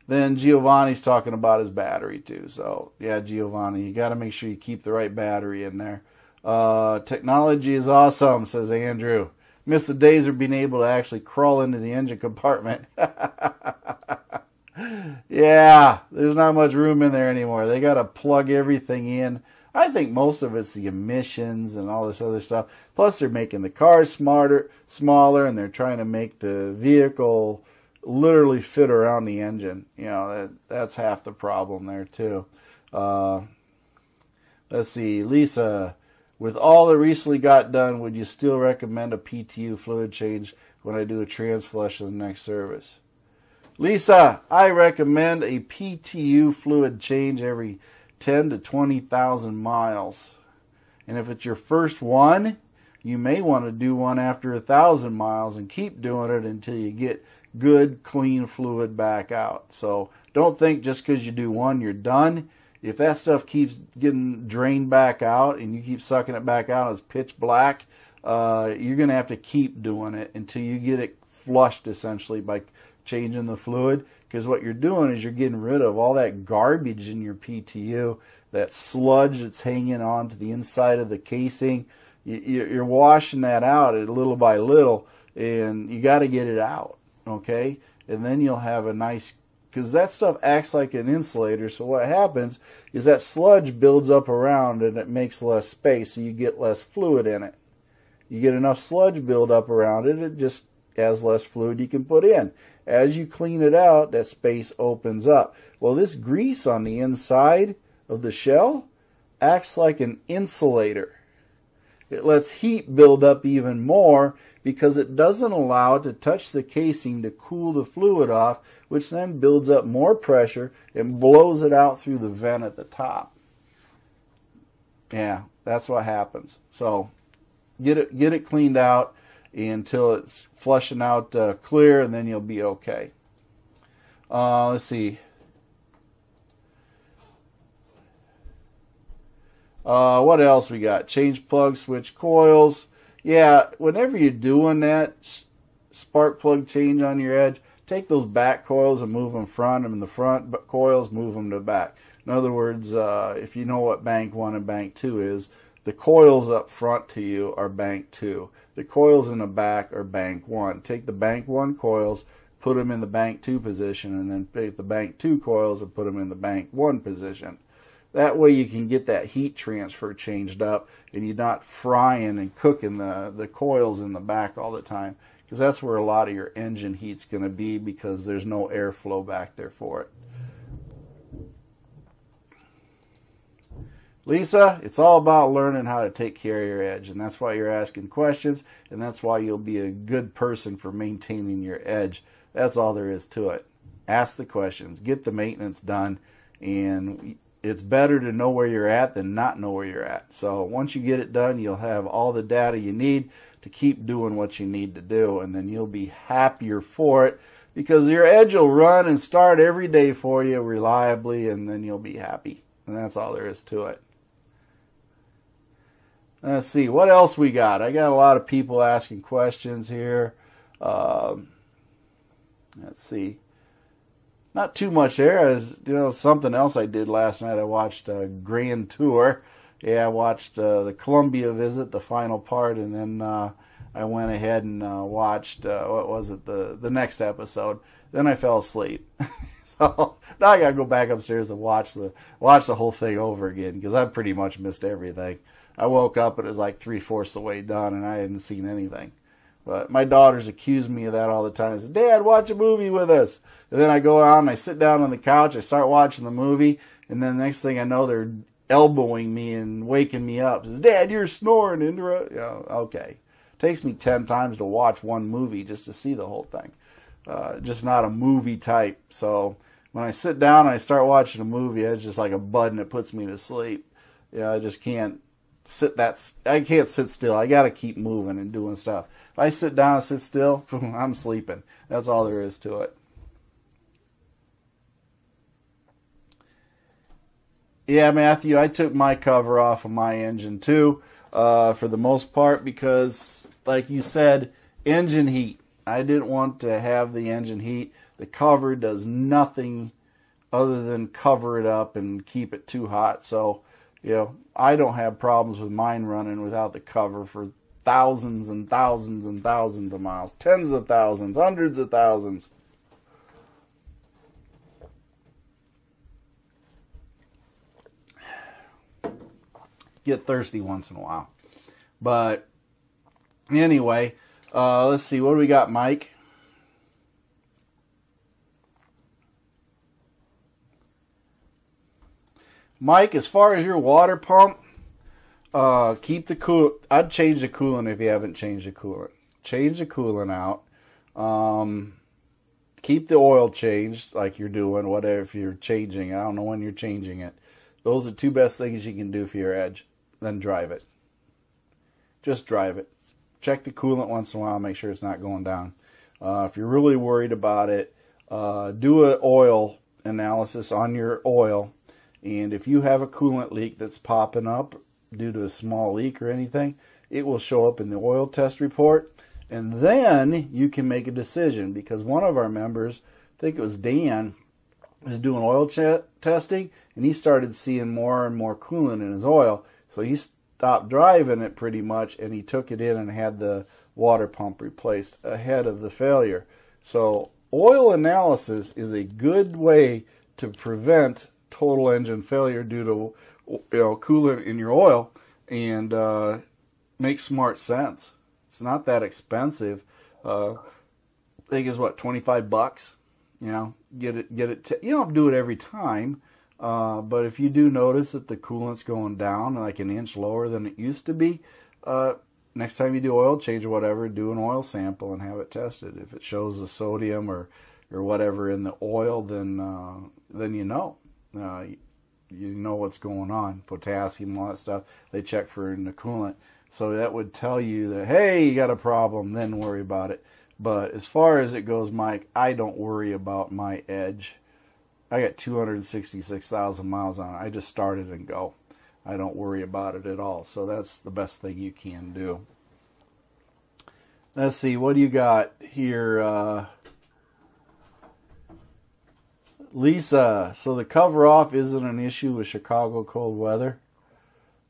Then Giovanni's talking about his battery too. So, yeah, Giovanni, you got to make sure you keep the right battery in there. Technology is awesome, says Andrew. Miss the days of being able to actually crawl into the engine compartment. Yeah, there's not much room in there anymore. They got to plug everything in. I think most of it's the emissions and all this other stuff. Plus, they're making the cars smaller, and they're trying to make the vehicle literally fit around the engine. That's half the problem there, too. Let's see. Lisa, with all that recently got done, would you still recommend a PTU fluid change when I do a trans flush in the next service? Lisa, I recommend a PTU fluid change every 10 to 20,000 miles. And if it's your first one, you may want to do one after 1,000 miles and keep doing it until you get good, clean fluid back out. So don't think just because you do one, you're done. If that stuff keeps getting drained back out and you keep sucking it back out, it's pitch black, you're going to have to keep doing it until you get it flushed, essentially, by changing the fluid. Because what you're doing is you're getting rid of all that garbage in your PTU, that sludge that's hanging on to the inside of the casing. You're washing that out little by little, and you got to get it out, okay? And then you'll have a nice, because that stuff acts like an insulator, so what happens is that sludge builds up around and it makes less space, so you get less fluid in it. You get enough sludge build up around it, it just has less fluid you can put in. As you clean it out, that space opens up. Well, this grease on the inside of the shell acts like an insulator. It lets heat build up even more because it doesn't allow it to touch the casing to cool the fluid off, which then builds up more pressure and blows it out through the vent at the top. Yeah, that's what happens. So get it cleaned out until it's flushing out clear, and then you'll be okay. Let's see. What else we got? Change plugs, switch coils. Yeah, whenever you're doing that spark plug change on your Edge, take those back coils and move them front, and the front coils, move them to back. In other words, if you know what bank 1 and bank 2 is, the coils up front to you are bank 2. The coils in the back are bank 1. Take the bank 1 coils, put them in the bank 2 position, and then take the bank 2 coils and put them in the bank 1 position. That way you can get that heat transfer changed up, and you're not frying and cooking the coils in the back all the time, because that's where a lot of your engine heat's going to be, because there's no airflow back there for it. Lisa, it's all about learning how to take care of your edge, and that's why you're asking questions, and that's why you'll be a good person for maintaining your edge. That's all there is to it. Ask the questions, get the maintenance done, and it's better to know where you're at than not know where you're at. So once you get it done, you'll have all the data you need to keep doing what you need to do, and then you'll be happier for it, because your edge will run and start every day for you reliably, and then you'll be happy. And that's all there is to it. Let's see, what else we got? I got a lot of people asking questions here. Let's see. Not too much there. Something else I did last night. I watched a Grand Tour. Yeah, I watched the Columbia visit, the final part, and then I went ahead and watched, the next episode. Then I fell asleep. So now I got to go back upstairs and watch the whole thing over again, because I pretty much missed everything. I woke up and it was like 3/4 the way done, and I hadn't seen anything. But my daughters accuse me of that all the time. They say, "Dad, watch a movie with us." And then I go out and I sit down on the couch, I start watching the movie, and then the next thing I know, they're elbowing me and waking me up. Says, "Dad, you're snoring." Okay. It takes me 10 times to watch one movie just to see the whole thing. Just not a movie type. So when I sit down and I start watching a movie, it's just like a button that puts me to sleep. I just can't I can't sit still. I got to keep moving and doing stuff. If I sit down and sit still, I'm sleeping. That's all there is to it. Yeah, Matthew, I took my cover off of my engine too, for the most part, because, like you said, engine heat. I didn't want to have the engine heat. The cover does nothing other than cover it up and keep it too hot. So, I don't have problems with mine running without the cover for thousands and thousands and thousands of miles. Tens of thousands, hundreds of thousands. Get thirsty once in a while. But anyway, let's see. What do we got, Mike? Mike, as far as your water pump, keep the coolant. I'd change the coolant if you haven't changed the coolant. Change the coolant out. Keep the oil changed like you're doing, whatever, if you're changing. I don't know when you're changing it. Those are two best things you can do for your edge. Then drive it. Just drive it. Check the coolant once in a while, make sure it's not going down. If you're really worried about it, do an oil analysis on your oil. And if you have a coolant leak that's popping up due to a small leak or anything, it will show up in the oil test report. And then you can make a decision, because one of our members, I think it was Dan, was doing oil testing, and he started seeing more and more coolant in his oil. So he stopped driving it pretty much, and he took it in and had the water pump replaced ahead of the failure. So oil analysis is a good way to prevent total engine failure due to coolant in your oil, and makes smart sense. It's not that expensive. I think it's what, $25. Get it. You don't have to do it every time, but if you do notice that the coolant's going down like an inch lower than it used to be, next time you do oil change or whatever, do an oil sample and have it tested. If it shows the sodium or whatever in the oil, then you know. You know what's going on, potassium, all that stuff. They check for in the coolant. So that would tell you that, hey, you got a problem, then worry about it. But as far as it goes, Mike, I don't worry about my edge. I got 266,000 miles on it. I just start it and go. I don't worry about it at all. So that's the best thing you can do. Let's see, what do you got here? Lisa, so the cover off isn't an issue with Chicago cold weather?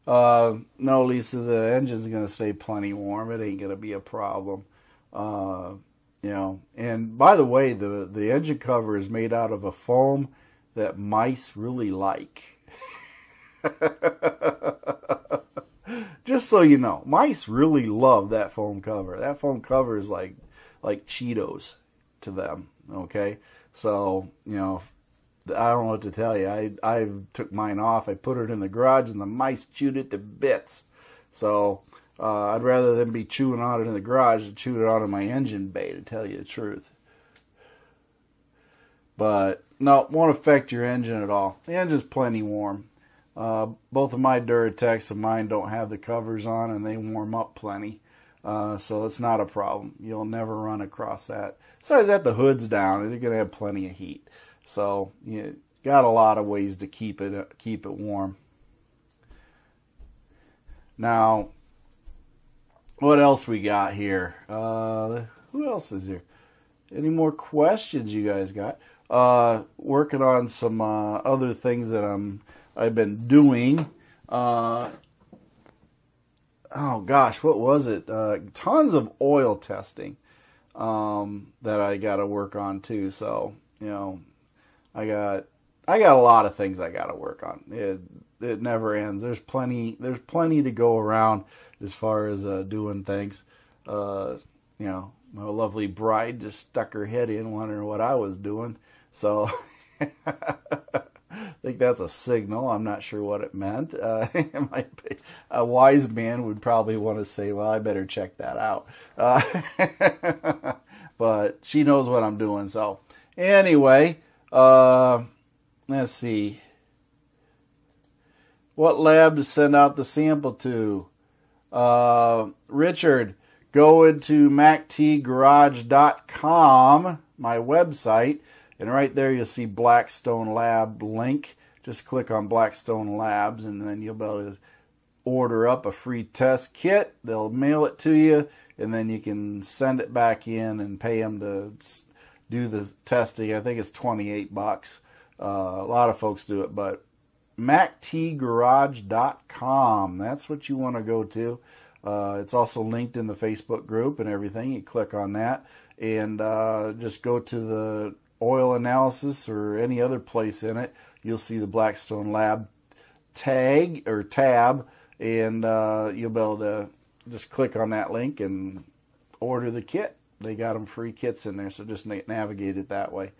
No, Lisa, the engine's going to stay plenty warm. It ain't going to be a problem. You know, and by the way, the engine cover is made out of a foam that mice really like. Just so you know, mice really love that foam cover. That foam cover is like Cheetos to them. Okay, so you know, I don't know what to tell you. I took mine off. I put it in the garage, and the mice chewed it to bits. So I'd rather than be chewing on it in the garage than chew it on in my engine bay, to tell you the truth. But no, it won't affect your engine at all. The engine's plenty warm. Both of my Duratex and mine don't have the covers on, and they warm up plenty. So it's not a problem. You'll never run across that. Besides that, the hood's down, and you're going to have plenty of heat. So you got a lot of ways to keep it warm. Now, what else we got here? Who else is here? Any more questions you guys got? Working on some other things that I've been doing. Oh gosh, what was it? Tons of oil testing that I got to work on too. So you know, I got a lot of things I got to work on. It never ends. There's plenty to go around as far as doing things. You know, my lovely bride just stuck her head in wondering what I was doing. So I think that's a signal. I'm not sure what it meant. It might be, a wise man would probably want to say, well, I better check that out. But she knows what I'm doing. So anyway, let's see. What lab to send out the sample to? Richard, go into mactgarage.com, my website, and right there you'll see Blackstone Lab link. Just click on Blackstone Labs, and then you'll be able to order up a free test kit. They'll mail it to you, and then you can send it back in and pay them to do the testing. I think it's $28. A lot of folks do it, but mactgarage.com. That's what you want to go to. It's also linked in the Facebook group and everything. You click on that and just go to the oil analysis or any other place in it. You'll see the Blackstone Lab tag or tab, and you'll be able to just click on that link and order the kit. They got them free kits in there, so just navigate it that way.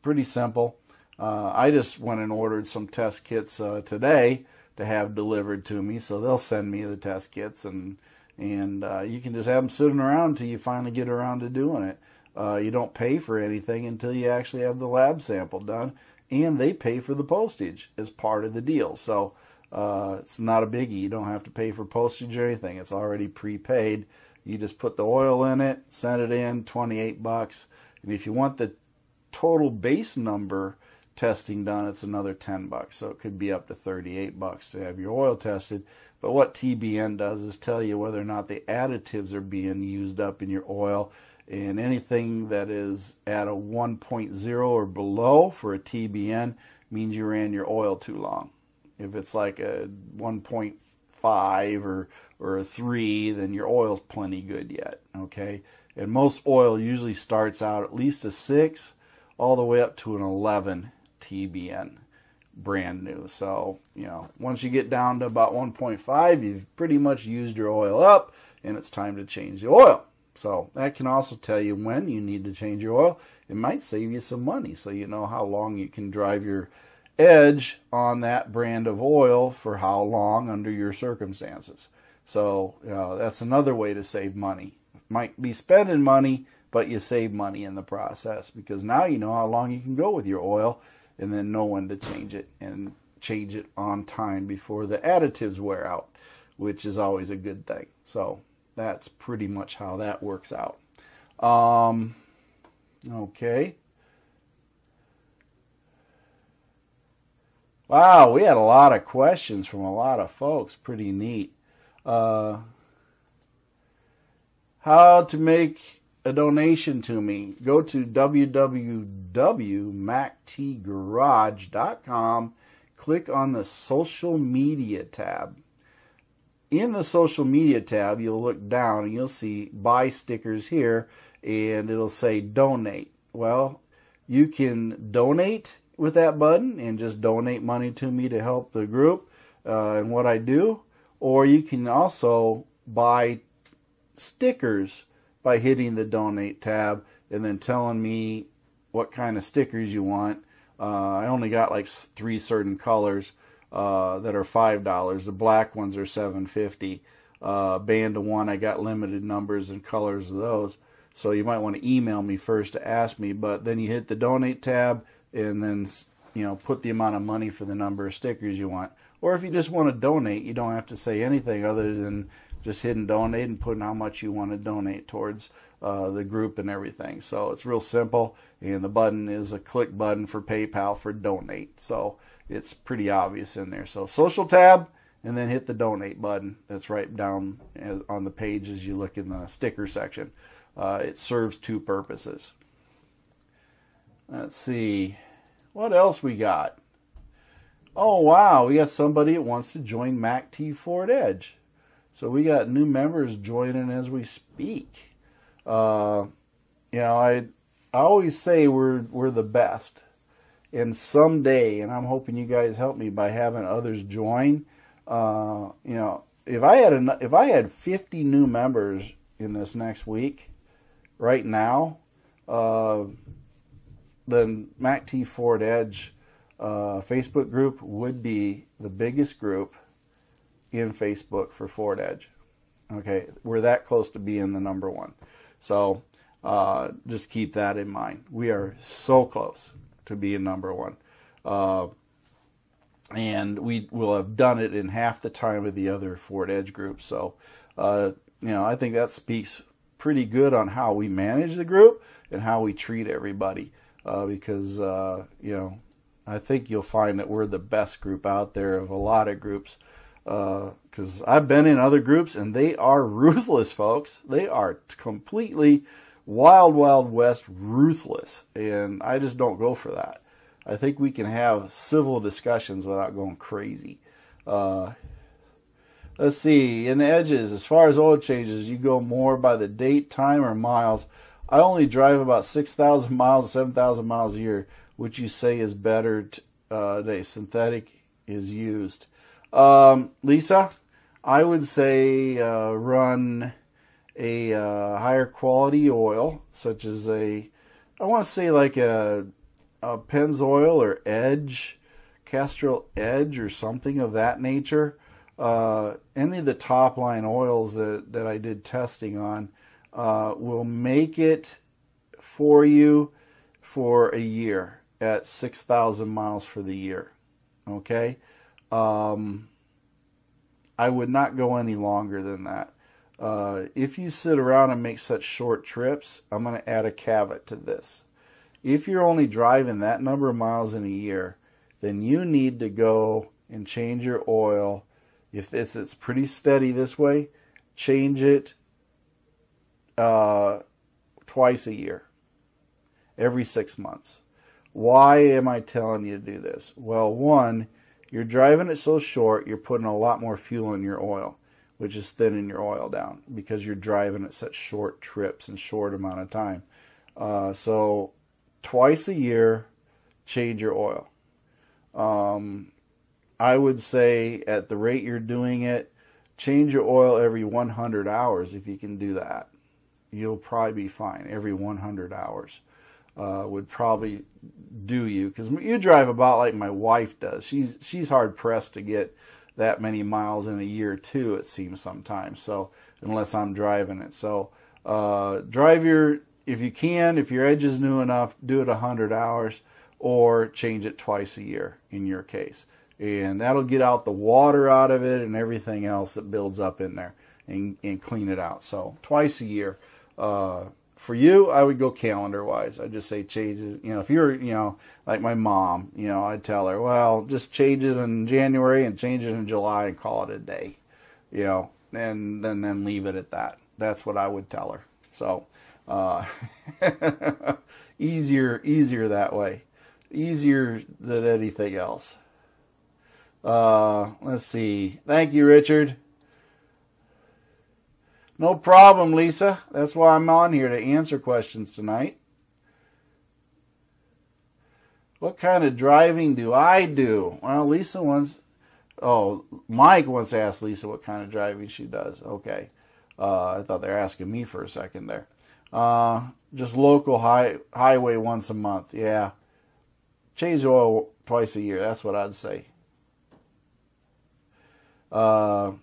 Pretty simple. I just went and ordered some test kits today to have delivered to me, so they'll send me the test kits, and you can just have them sitting around until you finally get around to doing it. You don't pay for anything until you actually have the lab sample done, and they pay for the postage as part of the deal. So it's not a biggie. You don't have to pay for postage or anything. It's already prepaid. You just put the oil in it, send it in, $28. And if you want the total base number testing done, it's another $10. So it could be up to $38 to have your oil tested. But what TBN does is tell you whether or not the additives are being used up in your oil. And anything that is at a 1.0 or below for a TBN means you ran your oil too long. If it's like a 1.5 or a 3, then your oil's plenty good yet. Okay, and most oil usually starts out at least a 6 all the way up to an 11 TBN, brand new. So you know, once you get down to about 1.5, you've pretty much used your oil up, and it's time to change the oil. So that can also tell you when you need to change your oil. It might save you some money, so you know how long you can drive your Edge on that brand of oil for how long under your circumstances. So that's another way to save money. Might be spending money, but you save money in the process, because now you know how long you can go with your oil, and then know when to change it, and change it on time before the additives wear out, which is always a good thing. So that's pretty much how that works out. Okay. Wow, we had a lot of questions from a lot of folks. Pretty neat. How to make a donation to me, go to www.mactgarage.com, click on the social media tab. In the social media tab, you'll look down and you'll see buy stickers here, and it'll say donate. Well, you can donate with that button and just donate money to me to help the group and what I do, or you can also buy stickers by hitting the donate tab and then telling me what kind of stickers you want. I only got like 3 certain colors that are $5. The black ones are $7.50. Band of one, I got limited numbers and colors of those. So you might want to email me first to ask me, but then you hit the donate tab and then, you know, put the amount of money for the number of stickers you want. Or if you just want to donate, you don't have to say anything other than just hitting donate and putting how much you want to donate towards the group and everything. So it's real simple, and the button is a click button for PayPal for donate. So it's pretty obvious in there. So social tab, and then hit the donate button. That's right down on the page as you look in the sticker section. It serves 2 purposes. Let's see. What else we got? Oh, wow. We got somebody that wants to join MACT Ford Edge. So we got new members joining as we speak. You know, I always say we're the best. And someday, and I'm hoping you guys help me by having others join. You know, if I had 50 new members in this next week, right now, then MACT Ford Edge Facebook group would be the biggest group in Facebook for Ford Edge. Okay, we're that close to being the number 1. So just keep that in mind. We are so close to being number 1. And we will have done it in half the time of the other Ford Edge groups. So, you know, I think that speaks pretty good on how we manage the group and how we treat everybody. Because, you know, I think you'll find that we're the best group out there of a lot of groups. Because I've been in other groups and they are ruthless, folks. They are completely wild, wild west ruthless. And I just don't go for that. I think we can have civil discussions without going crazy. Let's see. In the edges, as far as oil changes, you go more by the date, time, or miles. I only drive about 6,000 miles, 7,000 miles a year. Which you say is better today? Synthetic is used. Lisa, I would say run a higher quality oil, such as I want to say like a Pennzoil or Edge, Castrol Edge or something of that nature. Any of the top line oils that I did testing on will make it for you for a year at 6,000 miles for the year. Okay? I would not go any longer than that. If you sit around and make such short trips, I'm going to add a caveat to this. If you're only driving that number of miles in a year, then you need to go and change your oil. If it's pretty steady this way, change it twice a year, every 6 months. Why am I telling you to do this? Well, one, you're driving it so short, you're putting a lot more fuel in your oil, which is thinning your oil down because you're driving at such short trips and short amount of time. So twice a year, change your oil. I would say at the rate you're doing it, change your oil every 100 hours if you can do that. You'll probably be fine. Every 100 hours would probably do you, because you drive about like my wife does. She's hard pressed to get that many miles in a year too, it seems sometimes. So unless I'm driving it, so drive your, if you can, if your Edge is new enough, do it 100 hours or change it twice a year in your case, and that'll get out the water out of it and everything else that builds up in there and clean it out. So twice a year. For you, I would go calendar-wise. I'd just say change it. You know, if you're, you know, like my mom, you know, I'd tell her, well, just change it in January and change it in July and call it a day. You know, and then leave it at that. That's what I would tell her. So, Uh, easier that way. Easier than anything else. Let's see. Thank you, Richard. No problem, Lisa. That's why I'm on here, to answer questions tonight. What kind of driving do I do? Well, Lisa wants... Oh, Mike wants to ask Lisa what kind of driving she does. Okay. I thought they were asking me for a second there. Just local highway once a month. Yeah. Change oil twice a year. That's what I'd say. So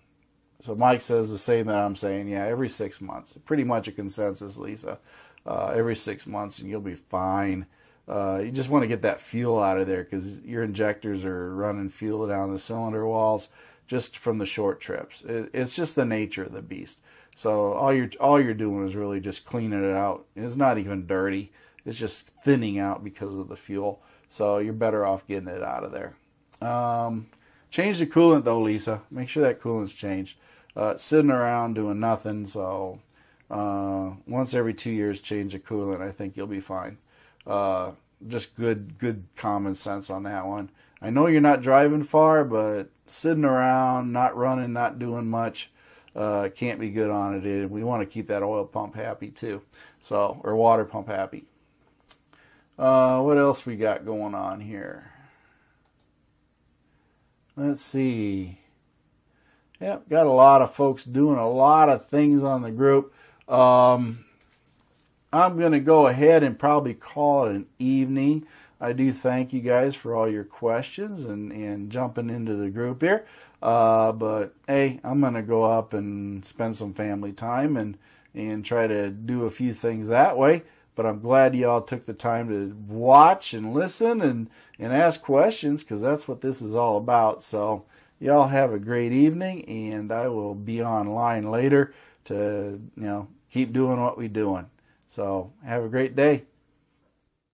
Mike says the same that I'm saying. Yeah, every 6 months. Pretty much a consensus, Lisa. Every 6 months and you'll be fine. You just want to get that fuel out of there because your injectors are running fuel down the cylinder walls just from the short trips. It's just the nature of the beast. So all you're doing is really just cleaning it out. It's not even dirty. It's just thinning out because of the fuel. So you're better off getting it out of there. Change the coolant though, Lisa. Make sure that coolant's changed. It's sitting around doing nothing. So once every 2 years, change the coolant. I think you'll be fine. Just good common sense on that one. I know you're not driving far, but sitting around, not running, not doing much, can't be good on it. We want to keep that oil pump happy too. So, or water pump happy. What else we got going on here? Let's see. Yep, got a lot of folks doing a lot of things on the group. I'm going to go ahead and probably call it an evening. I do thank you guys for all your questions and jumping into the group here. But, hey, I'm going to go up and spend some family time and try to do a few things that way. But I'm glad you all took the time to watch and listen and ask questions because that's what this is all about. So, y'all have a great evening, and I will be online later to, keep doing what we're doing. So have a great day.